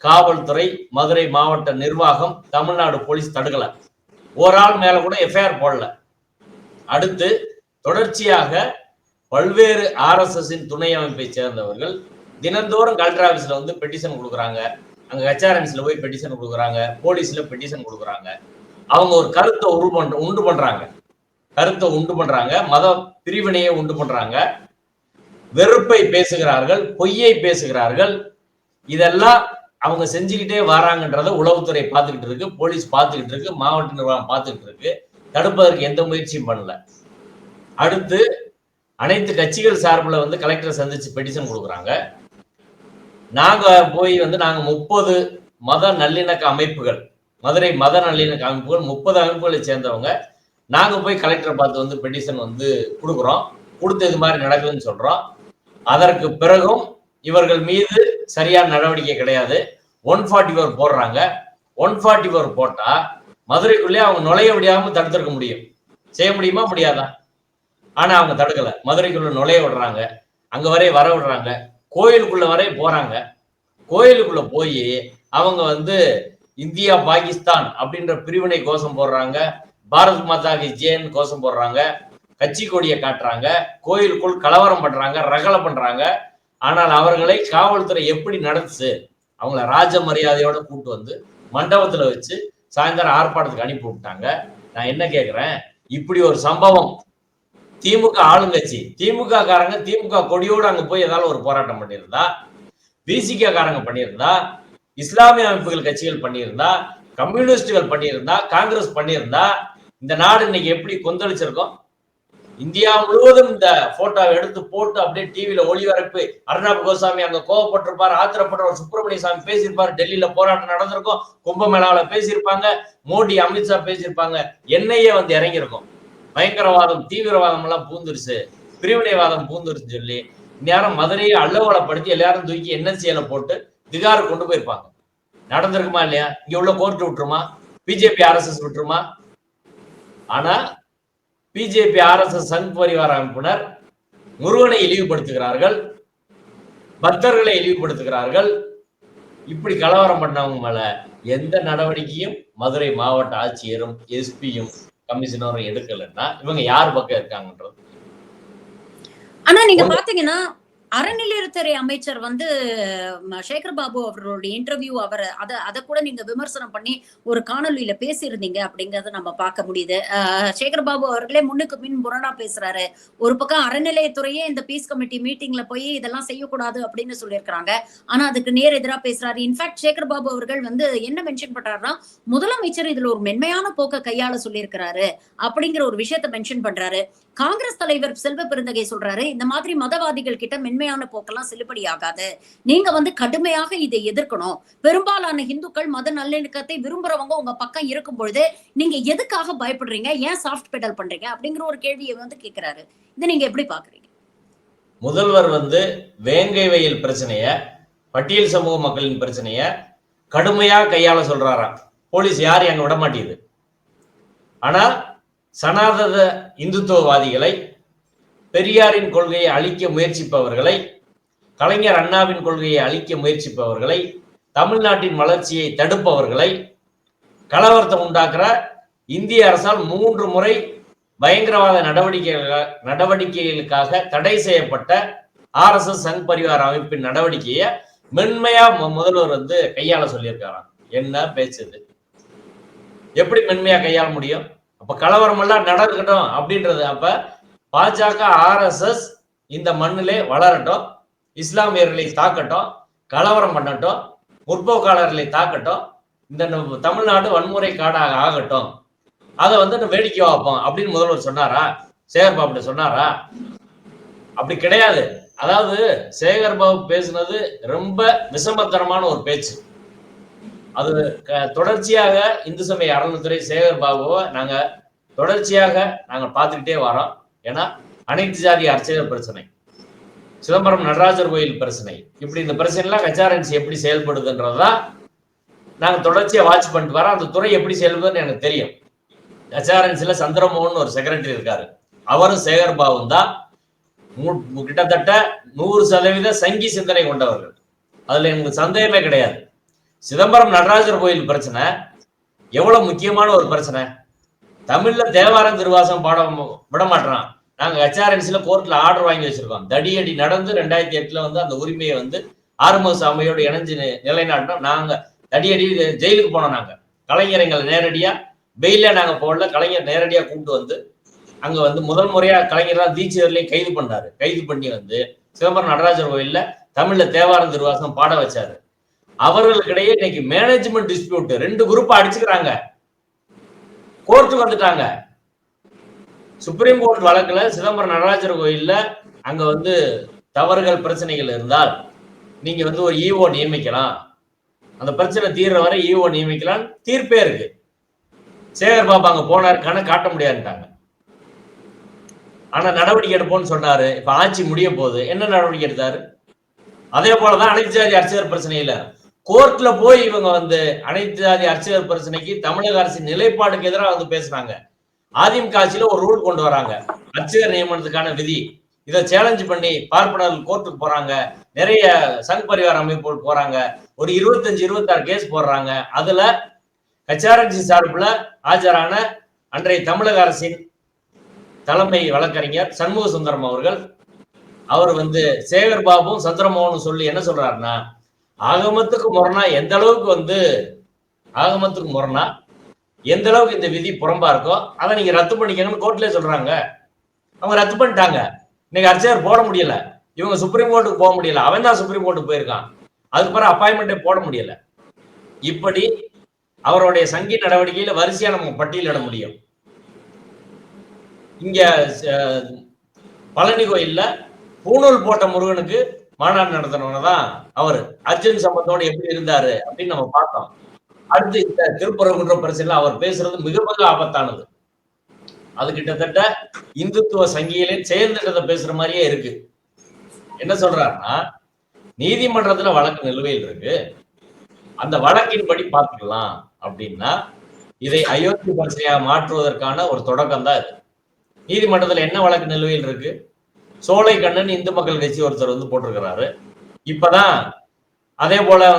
காவல்துறை, மதுரை மாவட்ட நிர்வாகம், தமிழ்நாடு போலீஸ் தடுக்கல. ஒரு ஆள் மேல கூட எஃப்ஐஆர் போடல. அடுத்து தொடர்ச்சியாக பல்வேறு RSS துணை அமைப்பை சேர்ந்தவர்கள் தினந்தோறும் கலெக்டர் ஆபீஸ்ல வந்து பெட்டிஷன் கொடுக்குறாங்க. அங்க ஹெச்ஆர்என்சில போய் பெட்டிஷன் கொடுக்குறாங்க, போலீஸ்ல பெட்டிஷன் கொடுக்குறாங்க. அவங்க ஒரு கருத்தை உண்டு பண்றாங்க. மத பிரிவினையை உண்டு பண்றாங்க, வெறுப்பை பேசுகிறார்கள், பொய்யை பேசுகிறார்கள். இதெல்லாம் அவங்க செஞ்சுக்கிட்டே வராங்கன்றத உளவுத்துறை பார்த்துக்கிட்டு இருக்கு, போலீஸ் பார்த்துக்கிட்டு இருக்கு, மாவட்ட நிர்வாகம் பார்த்துக்கிட்டு இருக்கு. தடுப்பதற்கு எந்த முயற்சியும் பண்ணல. அடுத்து அனைத்து கட்சிகள் சார்பில் வந்து கலெக்டரை சந்திச்சு பெட்டிஷன் கொடுக்குறாங்க. நாங்க போய் வந்து நாங்க 30 மத நல்லிணக்க அமைப்புகள், மதுரை மத நல்லிணக்க அமைப்புகள் 30 அமைப்புகளை சேர்ந்தவங்க நாங்க போய் கலெக்டரை பார்த்து வந்து பெட்டிஷன் வந்து கொடுக்குறோம். கொடுத்து இது மாதிரி நடக்குதுன்னு சொல்றோம். அதற்கு பிறகும் இவர்கள் மீது சரியான நடவடிக்கை கிடையாது. 144 போடுறாங்க. 144 போட்டா மதுரைக்குள்ளே அவங்க நுழைய முடியாம தடுத்திருக்க முடியும். செய்ய முடியுமா? முடியாதா? ஆனா அவங்க தடுக்கல. மதுரைக்குள்ள நுழைய விடுறாங்க, அங்க வரை வர விடுறாங்க, கோயிலுக்குள்ள வரை போறாங்க. கோயிலுக்குள்ள போய் அவங்க வந்து இந்தியா பாகிஸ்தான் அப்படின்ற பிரிவினை கோஷம் போடுறாங்க, பாரத் மாதா கி ஜெய்ன்னு கோஷம் போடுறாங்க, கட்சி கொடியை காட்டுறாங்க, கோயிலுக்குள் கலவரம் பண்றாங்க, ரகலை பண்றாங்க. ஆனால் அவர்களை காவல்துறை எப்படி நடத்துச்சு? அவங்கள ராஜ மரியாதையோட கூட்டு வந்து மண்டபத்துல வச்சு சாயந்தரம் ஆர்ப்பாட்டத்துக்கு அனுப்பி விட்டாங்க. நான் என்ன கேட்கிறேன், இப்படி ஒரு சம்பவம் திமுக ஆளுங்கட்சி, திமுக காரங்க திமுக கொடியோடு அங்க போய் ஏதாவது ஒரு போராட்டம் பண்ணியிருந்தா, பிசிக காரங்க பண்ணியிருந்தா, இஸ்லாமிய அமைப்புகள் கட்சிகள் பண்ணியிருந்தா, கம்யூனிஸ்டுகள் பண்ணியிருந்தா, காங்கிரஸ் பண்ணியிருந்தா, இந்த நாடு இன்னைக்கு எப்படி கொந்தளிச்சிருக்கும்? இந்தியா முழுவதும் இந்த போட்டோவை எடுத்து போட்டு அப்படியே டிவியில ஒளிபரப்பு, அர்ணாப் கோசாமி அங்க கோவப்பட்டிருப்பாரு, ஆத்திரப்பட்ட சுப்பிரமணிய சாமி பேசியிருப்பாரு, டெல்லியில போராட்டம் நடந்திருக்கும், கும்பமேளாவில பேசியிருப்பாங்க, மோடி அமித்ஷா பேசியிருப்பாங்க, என்ஐஏ வந்து இறங்கியிருக்கும். பயங்கரவாதம், தீவிரவாதம் எல்லாம் பூந்துருச்சு, பிரிவினைவாதம் பூந்துருச்சுன்னு சொல்லி இந்நேரம் மதுரையை அல்லவலப்படுத்தி எல்லாரும் தூக்கி NSCல போட்டு திகாரு கொண்டு போயிருப்பாங்க. நடந்திருக்குமா இல்லையா? இங்க உள்ள கோர்ட் விட்டுருமா? பிஜேபி RSS விட்டுருமா? ஆனா பிஜேபி RSS சங் பரிவார அமைப்பினர் முருகனை இழிவுபடுத்துகிறார்கள், பக்தர்களை இழிவுபடுத்துகிறார்கள். இப்படி கலவரம் பண்ணவங்க மேல எந்த நடவடிக்கையும் மதுரை மாவட்ட ஆட்சியரும் எஸ்பியும் கமிஷனரும் எடுக்கலன்னா இவங்க யார் பக்கம் இருக்காங்கன்றது. ஆனா நீங்க பாத்தீங்கன்னா அறநிலையத்துறை அமைச்சர் வந்து சேகர் பாபு அவர்களுடைய இன்டர்வியூ அத கூட நீங்க விமர்சனம் பண்ணி ஒரு காணொலியில பேசியிருந்தீங்க அப்படிங்கறத நம்ம பார்க்க முடியுது. சேகர் பாபு அவர்களே முன்னுக்கு பின் முரணா பேசுறாரு. ஒரு பக்கம் அறநிலையத்துறையே இந்த பீஸ் கமிட்டி மீட்டிங்ல போய் இதெல்லாம் செய்யக்கூடாது அப்படின்னு சொல்லியிருக்காங்க. ஆனா அதுக்கு நேர் எதிரா பேசுறாரு. இன்ஃபேக்ட் சேகர் பாபு அவர்கள் வந்து என்ன மென்ஷன் பண்றாருன்னா, முதலமைச்சர் இதுல ஒரு மென்மையான போக்க கையாள சொல்லியிருக்கிறாரு அப்படிங்கிற ஒரு விஷயத்த மென்ஷன் பண்றாரு. காங்கிரஸ் தலைவர் செல்வ பெருந்தகை சொல்றாரு, இந்த மாதிரி மதவாதிகள் கிட்ட மென்மையான போக்கெல்லாம் செல்லுபடி ஆகாது. நீங்க கடுமையாக இதை எதிர்க்கணும். பெரும்பாலான இந்துக்கள் மத நல்லிணக்கத்தை விரும்புறவங்க உங்க பக்கம் இருக்கும் பொழுது நீங்க எதுக்காக பயப்படுறீங்க? ஏன் சாஃப்ட் பெடல் பண்றீங்க? அப்படிங்கிற ஒரு கேள்வியை கேட்கிறாரு. இதை நீங்க எப்படி பாக்குறீங்க? முதல்வர் வேங்கை வயல் பிரச்சனைய, பட்டியல் சமூக மக்களின் பிரச்சனைய கடுமையா கையாள சொல்றாராம். போலீஸ் யாரையும் அங்க விட மாட்டேங்குது. ஆனா சனாதன இந்துத்துவவாதிகளை, பெரியாரின் கொள்கையை அழிக்க முயற்சிப்பவர்களை, கலைஞர் அண்ணாவின் கொள்கையை அழிக்க முயற்சிப்பவர்களை, தமிழ்நாட்டின் வளர்ச்சியை தடுப்பவர்களை, கலவரத்தை உண்டாக்குற இந்திய அரசால் 3 முறை பயங்கரவாத நடவடிக்கைகளுக்காக தடை செய்யப்பட்ட RSS சங் பரிவார் அமைப்பின் நடவடிக்கையை மென்மையா முதல்வர் கையாள சொல்லியிருக்காராம். என்ன பேசுது? எப்படி மென்மையா கையாள முடியும்? அப்ப கலவரம் எல்லாம் நடக்கட்டும் அப்படின்றது. அப்ப பாஜக RSS இந்த மண்ணிலே வளரட்டும், இஸ்லாமியர்களை தாக்கட்டும், கலவரம் பண்ணட்டும், முற்போக்காளர்களை தாக்கட்டும், இந்த தமிழ்நாடு வன்முறை காடாக ஆகட்டும், அதை வேடிக்கை பார்ப்போம் அப்படின்னு முதல்வர் சொன்னாரா? சேகர் பாபு சொன்னாரா? அப்படி கிடையாது. அதாவது சேகர் பாபு பேசுனது ரொம்ப விஷமத்தனமான ஒரு பேச்சு. அது தொடர்ச்சியாக இந்து சமய அறநிலையத்துறை சேகர் பாபுவை நாங்க தொடர்ச்சியாக பார்த்துக்கிட்டே வரோம். ஏன்னா அனைத்து ஜாதி அர்ச்சகர் பிரச்சனை, சிதம்பரம் நடராஜர் கோயில் பிரச்சனை, இப்படி இந்த பிரச்சனை எல்லாம் HRNC எப்படி செயல்படுதுன்றதுதான் நாங்க தொடர்ச்சியா வாட்ச் பண்ணிட்டு வரோம். அந்த துறை எப்படி செயல்படுதுன்னு எனக்கு தெரியும். HRNCல சந்திரமோகன் ஒரு செக்ரட்டரி இருக்காரு. அவரும் சேகர் பாபுவும் தான் கிட்டத்தட்ட 100% சங்கி சிந்தனை கொண்டவர்கள். அதுல எனக்கு சந்தேகமே கிடையாது. சிதம்பரம் நடராஜர் கோயில் பிரச்சனை எவ்வளவு முக்கியமான ஒரு பிரச்சனை. தமிழ்ல தேவாரம் திருவாசம் பாடம் விட மாட்டான். நாங்க HRNCல கோர்ட்ல ஆர்டர் வாங்கி வச்சிருக்கோம். தடியடி நடந்து 2008ல அந்த உரிமையை ஆறுமுகசாமியோடு இணைஞ்சு நிலைநாட்டினோம். நாங்க தடியடி ஜெயிலுக்கு போனோம். நாங்க கலைஞர் எங்களை நேரடியா பெயில நாங்க போடல. கலைஞர் நேரடியா கூப்பிட்டு அங்க முதல் முறையா கலைஞர் தான் தீட்சிதர்லையும் கைது பண்ணாரு. கைது பண்ணி சிதம்பரம் நடராஜர் கோயில்ல தமிழ்ல தேவாரம் திருவாசம் பாட வச்சாரு. அவர்களுக்கிடையே இன்னைக்கு மேனேஜ்மெண்ட் டிஸ்பியூட், 2 குரூப் அடிச்சுக்கிறாங்க. கோர்ட்டுக்கு வந்துட்டாங்க. சுப்ரீம் கோர்ட் வழக்குல சிதம்பரம் நடராஜர் கோயில்ல அங்க தவறுகள் பிரச்சனைகள் இருந்தால் நீங்க ஒரு EO நியமிக்கலாம், அந்த பிரச்சனை தீர்ற வரை EO நியமிக்கலாம், தீர்ப்பே இருக்கு. சேகர் பாபு அங்க போனாரு, கணக்கு காட்ட முடியாதுட்டாங்க. ஆனா நடவடிக்கை எடுப்போம்னு சொன்னாரு. இப்ப ஆட்சி முடிய போகுது, என்ன நடவடிக்கை எடுத்தாரு? அதே போலதான் அனைத்து ஜாதி அர்ச்சகர் பிரச்சனையில கோர்ட்ல போய் இவங்க அனைத்து ஜாதி அர்ச்சகர் பிரச்சனைக்கு தமிழக அரசின் நிலைப்பாடுக்கு எதிராக பேசுறாங்க. அதிமுக ஆட்சியில ஒரு ரூல் கொண்டு வராங்க, அர்ச்சகர் நியமனத்துக்கான விதி. இதை சேலஞ்ச் பண்ணி பார்ப்பனர்கள் கோர்ட்டுக்கு போறாங்க, நிறைய சங் பரிவார் அமைப்புகள் போறாங்க, ஒரு 25-26 கேஸ் போடுறாங்க. அதுல HRNC சார்பில் ஆஜரான அன்றைய தமிழக அரசின் தலைமை வழக்கறிஞர் சண்முக சுந்தரம் அவர்கள், அவர் சேகர் பாபுவும் சந்திரமோகனும் சொல்லி என்ன சொல்றாருன்னா, ஆகமத்துக்கு முரணா எந்த அளவுக்கு ஆகமத்துக்கு முரணா எந்த அளவுக்கு இந்த விதி புறம்பா இருக்கோ அதை நீங்க ரத்து பண்ணிக்கணும்னு கோர்ட்லயே சொல்றாங்க. அவங்க ரத்து பண்ணிட்டாங்க. இன்னைக்கு அர்ச்சகர் போட முடியல, இவங்க சுப்ரீம் கோர்ட்டுக்கு போக முடியல. அவன் தான் சுப்ரீம் கோர்ட்டுக்கு போயிருக்கான். அதுக்கு பிறகு அப்பாயின்மெண்டே போட முடியல. இப்படி அவருடைய சங்கி நடவடிக்கையில வரிசையா நம்ம பட்டியலிட முடியும். இங்க பழனி கோயில்ல பூணூல் போட்ட முருகனுக்கு மாநாடு நடத்தினவங்கதான் அவரு. அர்ஜுன் சம்பத்தோடு எப்படி இருந்தாரு அப்படின்னு நம்ம பார்த்தோம். அடுத்து இந்த திருப்பரங்குன்ற பிரச்சனை அவர் பேசுறது மிக மிக ஆபத்தானது. அது கிட்டத்தட்ட இந்துத்துவ சங்கியிலே செயல்திட்டத்தை பேசுற மாதிரியே இருக்கு. என்ன சொல்றாருன்னா, நீதிமன்றத்துல வழக்கு நிலுவையில் இருக்கு, அந்த வழக்கின்படி பார்த்துக்கலாம் அப்படின்னா இதை அயோத்தி பிரச்சனையாக மாற்றுவதற்கான ஒரு தொடக்கம் தான் இது. நீதிமன்றத்துல என்ன வழக்கு நிலுவையில் இருக்கு? சோலை கண்ணன் இந்து மக்கள் கட்சி ஒருத்தர் போட்டிருக்கிறாரு. இப்பதான் அதே போல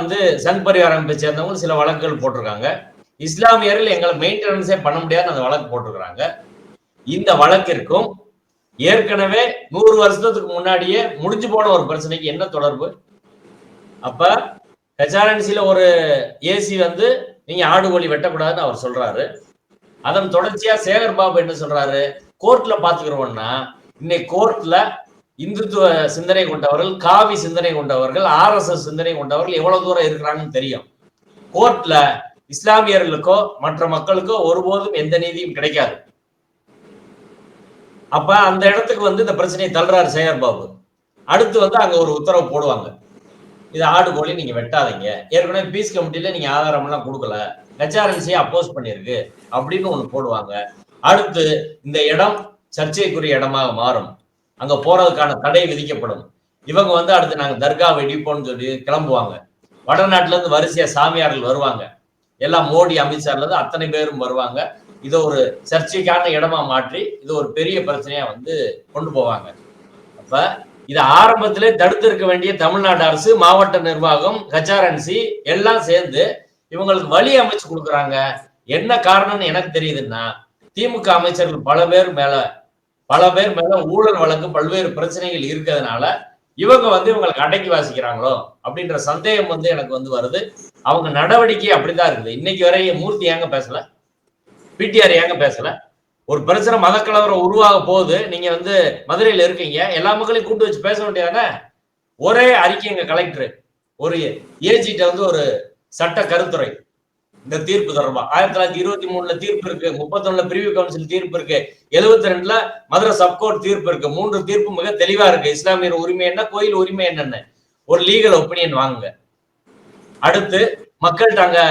சங் பரிவார் அமைப்பை சேர்ந்தவங்க சில வழக்குகள் போட்டிருக்காங்க. இஸ்லாமியர்கள் எங்களை மெயின்டெனன்ஸே பண்ண முடியாது அந்த வழக்கு போட்டிருக்கிறாங்க. இந்த வழக்கிற்கும் ஏற்கனவே 100 வருஷத்துக்கு முன்னாடியே முடிஞ்சு போன ஒரு பிரச்சனைக்கு என்ன தொடர்பு? அப்ப HRNCல ஒரு ஏசி நீங்க ஆடு கோழி வெட்டக்கூடாதுன்னு அவர் சொல்றாரு. அதன் தொடர்ச்சியா சேகர் பாபு என்ன சொல்றாரு? கோர்ட்ல பாத்துக்கிறோம்னா, இன்னைக்கு கோர்ட்ல இந்துத்துவ சிந்தனை கொண்டவர்கள், காவி சிந்தனை கொண்டவர்கள், RSS சிந்தனை கொண்டவர்கள் எவ்வளவு தூரம் இருக்கிறாங்கன்னு தெரியும். கோர்ட்ல இஸ்லாமியர்களுக்கோ மற்ற மக்களுக்கோ ஒருபோதும் எந்த நீதியும் கிடைக்காது. அப்ப அந்த இடத்துக்கு வந்து இந்த பிரச்சனையை தள்ளுறாரு சேகர் பாபு. அடுத்து வந்து அங்க ஒரு உத்தரவு போடுவாங்க, இது ஆடு கோழி நீங்க வெட்டாதீங்க, ஏற்கனவே பீஸ் கமிட்டில நீங்க ஆதாரம் எல்லாம் கொடுக்கல, ஹெச்ஆர்என்சி அப்போஸ் பண்ணிருக்கு அப்படின்னு ஒண்ணு போடுவாங்க. அடுத்து இந்த இடம் சர்ச்சைக்குரிய இடமாக மாறும், அங்க போறதுக்கான தடை விதிக்கப்படும். இவங்க வந்து அடுத்து நாங்க தர்கா வெடிப்போம்னு சொல்லி கிளம்புவாங்க. வடநாட்டுல இருந்து வரிசையா சாமியார்கள் வருவாங்க, எல்லாம் மோடி அமித்ஷால இருந்து அத்தனை பேரும் வருவாங்க. இதை ஒரு சர்ச்சைக்கான இடமா மாற்றி இது ஒரு பெரிய பிரச்சனையா வந்து கொண்டு போவாங்க. அப்ப இதை ஆரம்பத்திலே தடுத்து இருக்க வேண்டிய தமிழ்நாடு அரசு, மாவட்ட நிர்வாகம், ஹெச்ஆர்என்சி எல்லாம் சேர்ந்து இவங்களுக்கு வழி அமைச்சு கொடுக்குறாங்க. என்ன காரணம்னு எனக்கு தெரியுதுன்னா, திமுக அமைச்சர்கள் பல பேர் மேல ஊழல் வழக்கு, பல்வேறு பிரச்சனைகள் இருக்கிறதுனால இவங்க வந்து இவங்களுக்கு அடக்கி வாசிக்கிறாங்களோ அப்படின்ற சந்தேகம் வந்து எனக்கு வந்து வருது. அவங்க நடவடிக்கை அப்படிதான் இருக்குது. இன்னைக்கு வரைய மூர்த்தி ஏங்க பேசல, பிடிஆர் ஏங்க பேசல? ஒரு பிரச்சனை மதக்கலவரம் உருவாக போகுது, நீங்க வந்து மதுரையில இருக்கீங்க, எல்லா மக்களையும் கூட்டு வச்சு பேச வேண்டியதானே? ஒரே அறிக்கைங்க கலெக்டர், ஒரு ஏஜிட்ட வந்து ஒரு சட்ட கருத்துரை இந்த தீர்ப்பு தொடர்பா 1923 தீர்ப்பு இருக்கு, 31 பிரிவு கவுன்சில் தீர்ப்பு இருக்கு, 72 மதுரை சப்கோர்ட் தீர்ப்பு இருக்கு. 3 தீர்ப்பு மிக தெளிவா இருக்கு. இஸ்லாமியர் உரிமை என்ன, கோயில் உரிமை என்னன்னு ஒரு லீகல் ஒப்பீனியன் வாங்குங்க. அடுத்து மக்கள்கிட்ட அங்க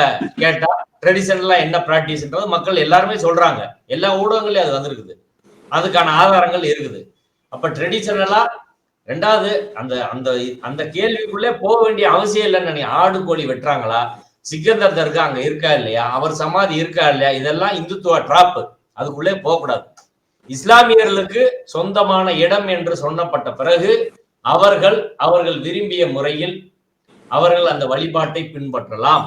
கேட்டா ட்ரெடிஷனலா என்ன பிராக்டிஸ்ன்றது மக்கள் எல்லாருமே சொல்றாங்க, எல்லா ஊடகங்களையும் அது வந்திருக்குது, அதுக்கான ஆதாரங்கள் இருக்குது. அப்ப ட்ரெடிஷனலா ரெண்டாவது அந்த அந்த அந்த கேள்விக்குள்ளே போக வேண்டிய அவசியம் இல்லைன்னு, ஆடு கோழி வெட்டுறாங்களா, சிக்கந்தர் தர்கா அங்க இருக்கா இல்லையா, அவர் சமாதி இருக்கா இல்லையா, இதெல்லாம் இந்துத்துவ டிராப், அதுக்குள்ளே போகக்கூடாது. இஸ்லாமியர்களுக்கு சொந்தமான இடம் என்று சொன்னப்பட்ட பிறகு அவர்கள் விரும்பிய முறையில் அவர்கள் அந்த வழிபாட்டை பின்பற்றலாம்.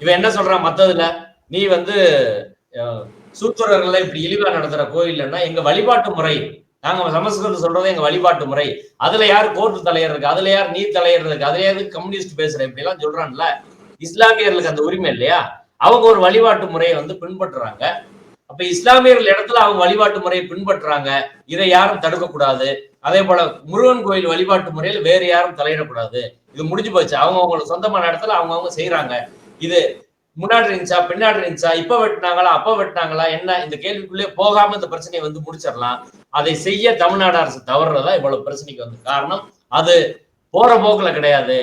இவன் என்ன சொல்றான் மத்ததுல, நீ வந்து சூத்திரர்களை இப்படி இழிவா நடத்துற கோயில்னா எங்க வழிபாட்டு முறை, நாங்க சமஸ்கிருதம் சொல்றது எங்க வழிபாட்டு முறை, அதுல யாரு கோர்ட்டு தலையிருக்கு, அதுல யார் நீ தலையிருக்கு, அதுல யாரு கம்யூனிஸ்ட் பேசுற, இப்படி எல்லாம் சொல்றான்ல. இஸ்லாமியர்களுக்கு அந்த உரிமை இல்லையா? அவங்க ஒரு வழிபாட்டு முறையை வந்து பின்பற்றுறாங்க. அப்ப இஸ்லாமியர்கள் இடத்துல அவங்க வழிபாட்டு முறையை பின்பற்றுறாங்க, இதை யாரும் தடுக்க கூடாது. அதே போல முருகன் கோயில் வழிபாட்டு முறையில் வேற யாரும் தலையிடக்கூடாது. இது முடிஞ்சு போச்சு, அவங்களுக்கு சொந்தமான இடத்துல அவங்க செய்யறாங்க. இது முன்னாடி இருந்துச்சா பின்னாடி இருந்துச்சா, இப்ப வெட்டினாங்களா அப்ப வெட்டினாங்களா என்ன, இந்த கேள்விக்குள்ளே போகாம இந்த பிரச்சனையை வந்து முடிச்சிடலாம். அதை செய்ய தமிழ்நாடு அரசு தவறுறதா இவ்வளவு பிரச்சனைக்கு வந்து காரணம். அது போற போக்குல கிடையாது,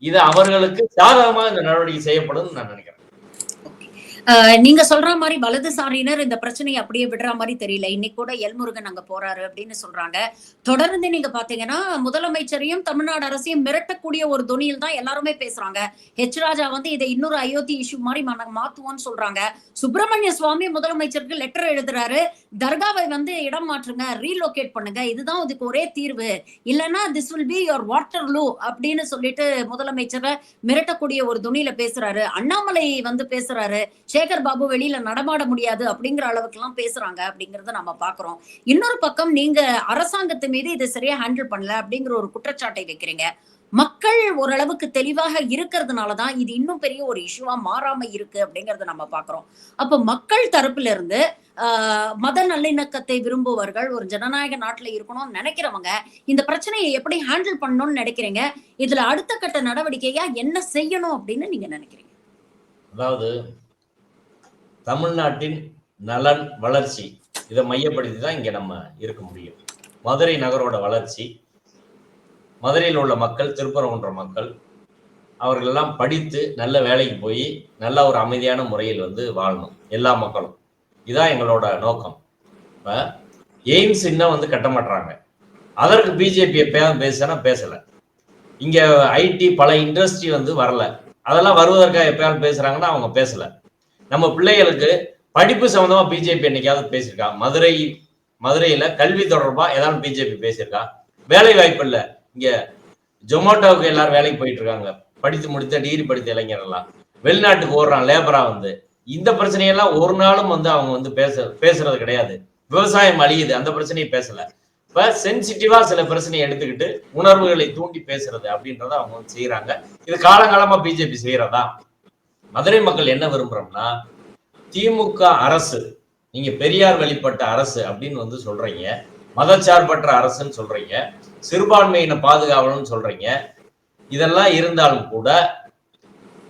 இது அவர்களுக்கு சாதகமா இந்த நடவடிக்கை செய்யப்படும் நான் நினைக்கிறேன். நீங்க சொல்ற மாதிரி வலதுசாரியினர் இந்த பிரச்சனையை அப்படியே விடுற மாதிரி தெரியல. இன்னைக்கு கூட எல்முருகன் அங்க போறாரு அப்படின்னு சொல்றாங்க. தொடர்ந்து நீங்க பாத்தீங்கன்னா முதலமைச்சரையும் தமிழ்நாடு அரசையும் மிரட்டக்கூடிய ஒரு துணியில் தான் எல்லாருமே பேசுறாங்க. ஹெச் ராஜா வந்து இதை இன்னொரு அயோத்தி இஷ்யூ மாதிரி மாத்துவோம்னு சொல்றாங்க. சுப்பிரமணிய சுவாமி முதலமைச்சருக்கு லெட்டர் எழுதுறாரு, தர்காவை வந்து இடம் மாற்றுங்க, ரீலோகேட் பண்ணுங்க, இதுதான் இதுக்கு ஒரே தீர்வு, இல்லைன்னா this will be your Waterloo அப்படின்னு சொல்லிட்டு முதலமைச்சரை மிரட்டக்கூடிய ஒரு துணியில பேசுறாரு. அண்ணாமலை வந்து பேசுறாரு, சேகர் பாபு வெளியில நடமாட முடியாது அப்படிங்கிற அளவுக்கு எல்லாம் பேசுறாங்க அப்படிங்கறத நம்ம பாக்குறோம். இன்னொரு பக்கம் நீங்க அரசாங்கத்து மீது இதை சரியா ஹேண்டில் பண்ணல அப்படிங்கிற ஒரு குற்றச்சாட்டை வைக்கிறீங்க. மக்கள் ஓரளவுக்கு தெளிவாக இருக்கிறதுனாலதான் இது இன்னும் பெரிய ஒரு இஷ்யூவா மாறாம இருக்கு அப்படிங்கறத நம்ம பாக்குறோம். அப்ப மக்கள் தரப்புல இருந்து மத நல்லிணக்கத்தை விரும்புவர்கள், ஒரு ஜனநாயக நாட்டுல இருக்கணும்னு நினைக்கிறவங்க இந்த பிரச்சனையை எப்படி ஹேண்டில் பண்ணணும்னு நினைக்கிறீங்க? இதுல அடுத்த கட்ட நடவடிக்கையா என்ன செய்யணும் அப்படின்னு நீங்க நினைக்கிறீங்க? அதாவது தமிழ்நாட்டின் நலன், வளர்ச்சி, இதை மையப்படுத்தி தான் இங்க நம்ம இருக்க முடியும். மதுரை நகரோட வளர்ச்சி, மதுரையில் உள்ள மக்கள், திருப்பரங்குன்ற மக்கள், அவர்கள் எல்லாம் படித்து நல்ல வேலைக்கு போய் நல்ல ஒரு அமைதியான முறையில் வந்து வாழணும் எல்லா மக்களும். இதுதான் எங்களோட நோக்கம். இப்ப எய்ம்ஸ் இன்னும் வந்து கட்ட மாட்டாங்க, அதற்கு பிஜேபி எப்பயாவது பேசுனா பேசல. இங்க ஐடி பல இண்டஸ்ட்ரி வந்து வரல, அதெல்லாம் வருவதற்காக எப்பயாவது பேசுறாங்கன்னா அவங்க பேசல. நம்ம பிள்ளைகளுக்கு படிப்பு சம்பந்தமா பிஜேபி என்னைக்காவது பேசியிருக்கா? மதுரையில கல்வி தொடர்பா ஏதாவது பிஜேபி பேசியிருக்கா? வேலை வாய்ப்பு இல்ல, இங்க ஜொமேட்டோவுக்கு எல்லாரும் வேலைக்கு போயிட்டு இருக்காங்க, படித்து முடித்த டிகிரி படித்த இளைஞர் எல்லாம் வெளிநாட்டுக்கு ஓடுறான் லேபரா வந்து. இந்த பிரச்சனையெல்லாம் ஒரு நாளும் வந்து அவங்க வந்து பேசுறது கிடையாது. விவசாயம் அழியுது, அந்த பிரச்சனையை பேசல. இப்ப சென்சிட்டிவா சில பிரச்சனையை எடுத்துக்கிட்டு உணர்வுகளை தூண்டி பேசுறது அப்படின்றத அவங்க வந்து செய்யறாங்க. இது காலங்காலமா பிஜேபி செய்யறதா? மதுரை மக்கள் என்ன விரும்புறோம்னா, திமுக அரசு, நீங்க பெரியார் வழிபட்ட அரசு அப்படின்னு வந்து சொல்றீங்க, மதச்சார்பற்ற அரசுன்னு சொல்றீங்க, சிறுபான்மையின பாதுகாவலன்னு சொல்றீங்க. இதெல்லாம் இருந்தாலும் கூட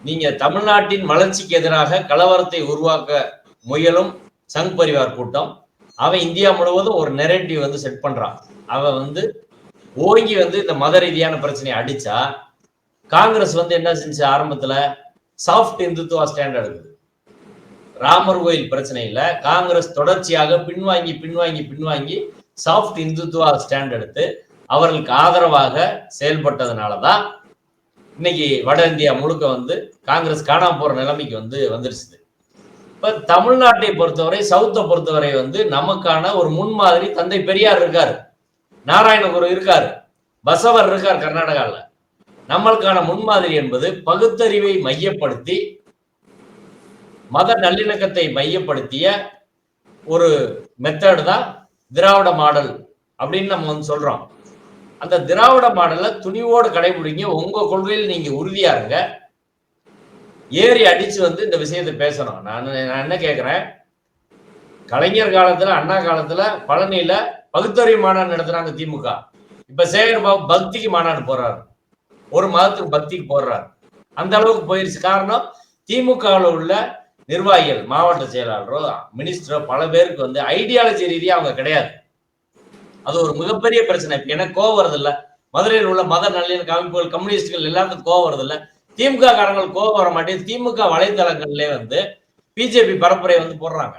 நீங்க தமிழ்நாட்டின் வளர்ச்சிக்கு எதிராக கலவரத்தை உருவாக்க முயலும் சங் பரிவார் கூட்டம், அவன் இந்தியா முழுவதும் ஒரு நெரேட்டிவ் வந்து செட் பண்றான். அவன் வந்து ஓங்கி வந்து இந்த மத ரீதியான பிரச்சனையை அடிச்சா, காங்கிரஸ் வந்து என்ன செஞ்சு ஆரம்பத்துல சாஃப்ட் இந்துத்துவா ஸ்டாண்ட் எடுக்குது. ராமர் கோயில் பிரச்சனையில காங்கிரஸ் தொடர்ச்சியாக பின்வாங்கி சாஃப்ட் இந்துத்துவா ஸ்டாண்ட் எடுத்து அவர்களுக்கு ஆதரவாக செயல்பட்டதுனாலதான் இன்னைக்கு வட இந்தியா முழுக்க வந்து காங்கிரஸ் காணாம போற நிலைமைக்கு வந்து வந்துருச்சு. இப்ப தமிழ்நாட்டை பொறுத்தவரை, சவுத்தை பொறுத்தவரை வந்து நமக்கான ஒரு முன்மாதிரி தந்தை பெரியார் இருக்காரு, நாராயணகுரு இருக்காரு, பசவர் இருக்கார் கர்நாடகாவில். நம்மளுக்கான முன்மாதிரி என்பது பகுத்தறிவை மையப்படுத்தி மத நல்லிணக்கத்தை மையப்படுத்திய ஒரு மெத்தட் தான் திராவிட மாடல் அப்படின்னு நம்ம வந்து சொல்றோம். அந்த திராவிட மாடலை துணிவோடு கடைபிடிங்க, உங்க கொள்கையில் நீங்க உறுதியா இருங்க. ஏறி அடிச்சு வந்து இந்த விஷயத்தை பேசணும். நான் என்ன கேட்கிறேன், கலைஞர் காலத்துல, அண்ணா காலத்துல பழனியில பகுத்தறிவு மாநாடு நடத்துறாங்க திமுக. இப்ப சேகர் பாபு பக்திக்கு மாநாடு போறாரு, ஒரு மதத்துக்கு பக்திக்கு போடுறாரு. அந்த அளவுக்கு போயிருச்சு. காரணம், திமுகவில் உள்ள நிர்வாகிகள், மாவட்ட செயலாளரோ மினிஸ்டரோ பல பேருக்கு வந்து ஐடியாலஜி ரீதியா அவங்க கிடையாது. அது ஒரு மிகப்பெரிய பிரச்சனை. இப்ப எனக்கு கோவம் வருது இல்ல, மதுரையில் உள்ள மத நல்லிணக்க அமைப்புகள், கம்யூனிஸ்டுகள் எல்லாத்துக்கும் கோவம் வருது இல்ல, திமுக காரங்கள் கோவம் வர மாட்டேங்குது. திமுக வலைத்தளங்கள்ல வந்து பிஜேபி பரப்புரை வந்து போடுறாங்க,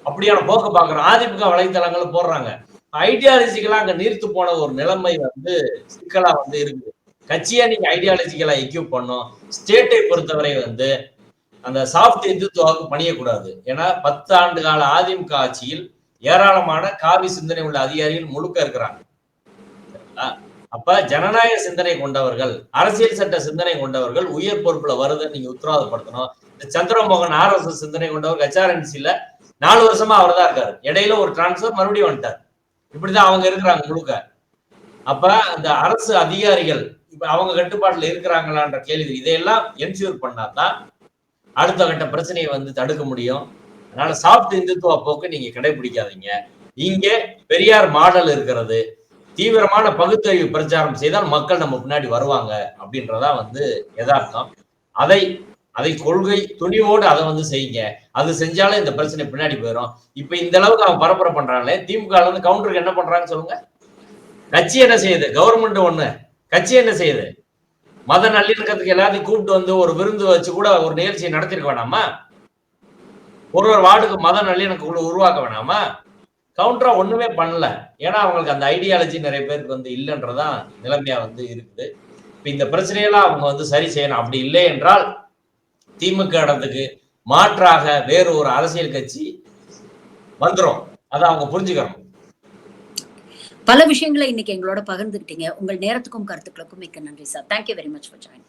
அப்படியான போக்க பாக்குறோம். அதிமுக வலைத்தளங்கள் போடுறாங்க. ஐடியாலஜிக்கலா அங்க நீர்த்து போன ஒரு நிலைமை வந்து சிக்கலா வந்து இருக்குது. கட்சியா நீங்க ஐடியாலஜிக்கலா எக்யூப் பண்ணும். ஸ்டேட்டை பொறுத்தவரை வந்து அந்த சாஃப்ட் இந்துத்துவாவுக்கு பணியக்கூடாது. ஏன்னா 10 ஆண்டு கால அதிமுக ஆட்சியில் ஏராளமான காவி சிந்தனை உள்ள அதிகாரிகள் முழுக்க இருக்கிறாங்க. அப்ப ஜனநாயக சிந்தனை கொண்டவர்கள், அரசியல் சட்ட சிந்தனை கொண்டவர்கள் உயர் பொறுப்புல வருதுன்னு நீங்க உத்தரவாதப்படுத்தணும். இந்த சந்திரமோகன் RSS சிந்தனை கொண்டவர் HRNC-ல 4 வருஷமா அவர் தான் இருக்காரு. இடையில ஒரு டிரான்ஸ்பர் மறுபடியும் வந்துட்டார். இப்படிதான் அவங்க இருக்கிறாங்க முழுக்க. அப்ப அந்த அரசு அதிகாரிகள் இப்ப அவங்க கட்டுப்பாட்டுல இருக்கிறாங்களான்ற கேள்வி, இதையெல்லாம் என்ஷூர் பண்ணாதான் அடுத்த கட்ட பிரச்சனையை வந்து தடுக்க முடியும். அதனால சாஃப்ட் இந்துத்துவ போக்கு நீங்க கடைபிடிக்காதீங்க. இங்க பெரியார் மாடல் இருக்கிறது. தீவிரமான பகுத்தறிவு பிரச்சாரம் செய்தால் மக்கள் நம்ம பின்னாடி வருவாங்க அப்படின்றதா வந்து யதார்த்தம். அதை கொள்கை துணிவோடு அதை வந்து செய்யுங்க. அது செஞ்சாலே இந்த பிரச்சனை பின்னாடி போயிடும். இப்ப இந்த அளவுக்கு அவன் பரப்புரை பண்றாங்களே, திமுக வந்து கவுண்டருக்கு என்ன பண்றாங்கன்னு சொல்லுங்க. கட்சி என்ன செய்யுது? கவர்மெண்ட் ஒண்ணு, கட்சி என்ன செய்யுது? மத நல்லிணக்கத்துக்கு எல்லாத்தையும் கூப்பிட்டு வந்து ஒரு விருந்து வச்சு கூட ஒரு நிகழ்ச்சியை நடத்திருக்க வேணாமா? ஒரு வார்டுக்கு மத நல்லிணக்க குழு உருவாக்க வேணாமா? கவுண்டரா ஒண்ணுமே பண்ணல. ஏன்னா அவங்களுக்கு அந்த ஐடியாலஜி நிறைய பேருக்கு வந்து இல்லைன்றதான் நிலைமையா வந்து இருக்குது. இப்ப இந்த பிரச்சனையெல்லாம் அவங்க வந்து சரி செய்யணும். அப்படி இல்லை என்றால் திமுக இடத்துக்கு மாற்றாக வேறு ஒரு அரசியல் கட்சி வந்துரும். அதை அவங்க புரிஞ்சுக்கணும். பல விஷயங்களை இன்னைக்கு எங்களோட பகிர்ந்துக்கிட்டீங்க. உங்கள் நேரத்துக்கும் கருத்துக்களுக்கும் மிக்க நன்றி sir. Thank you very much for joining.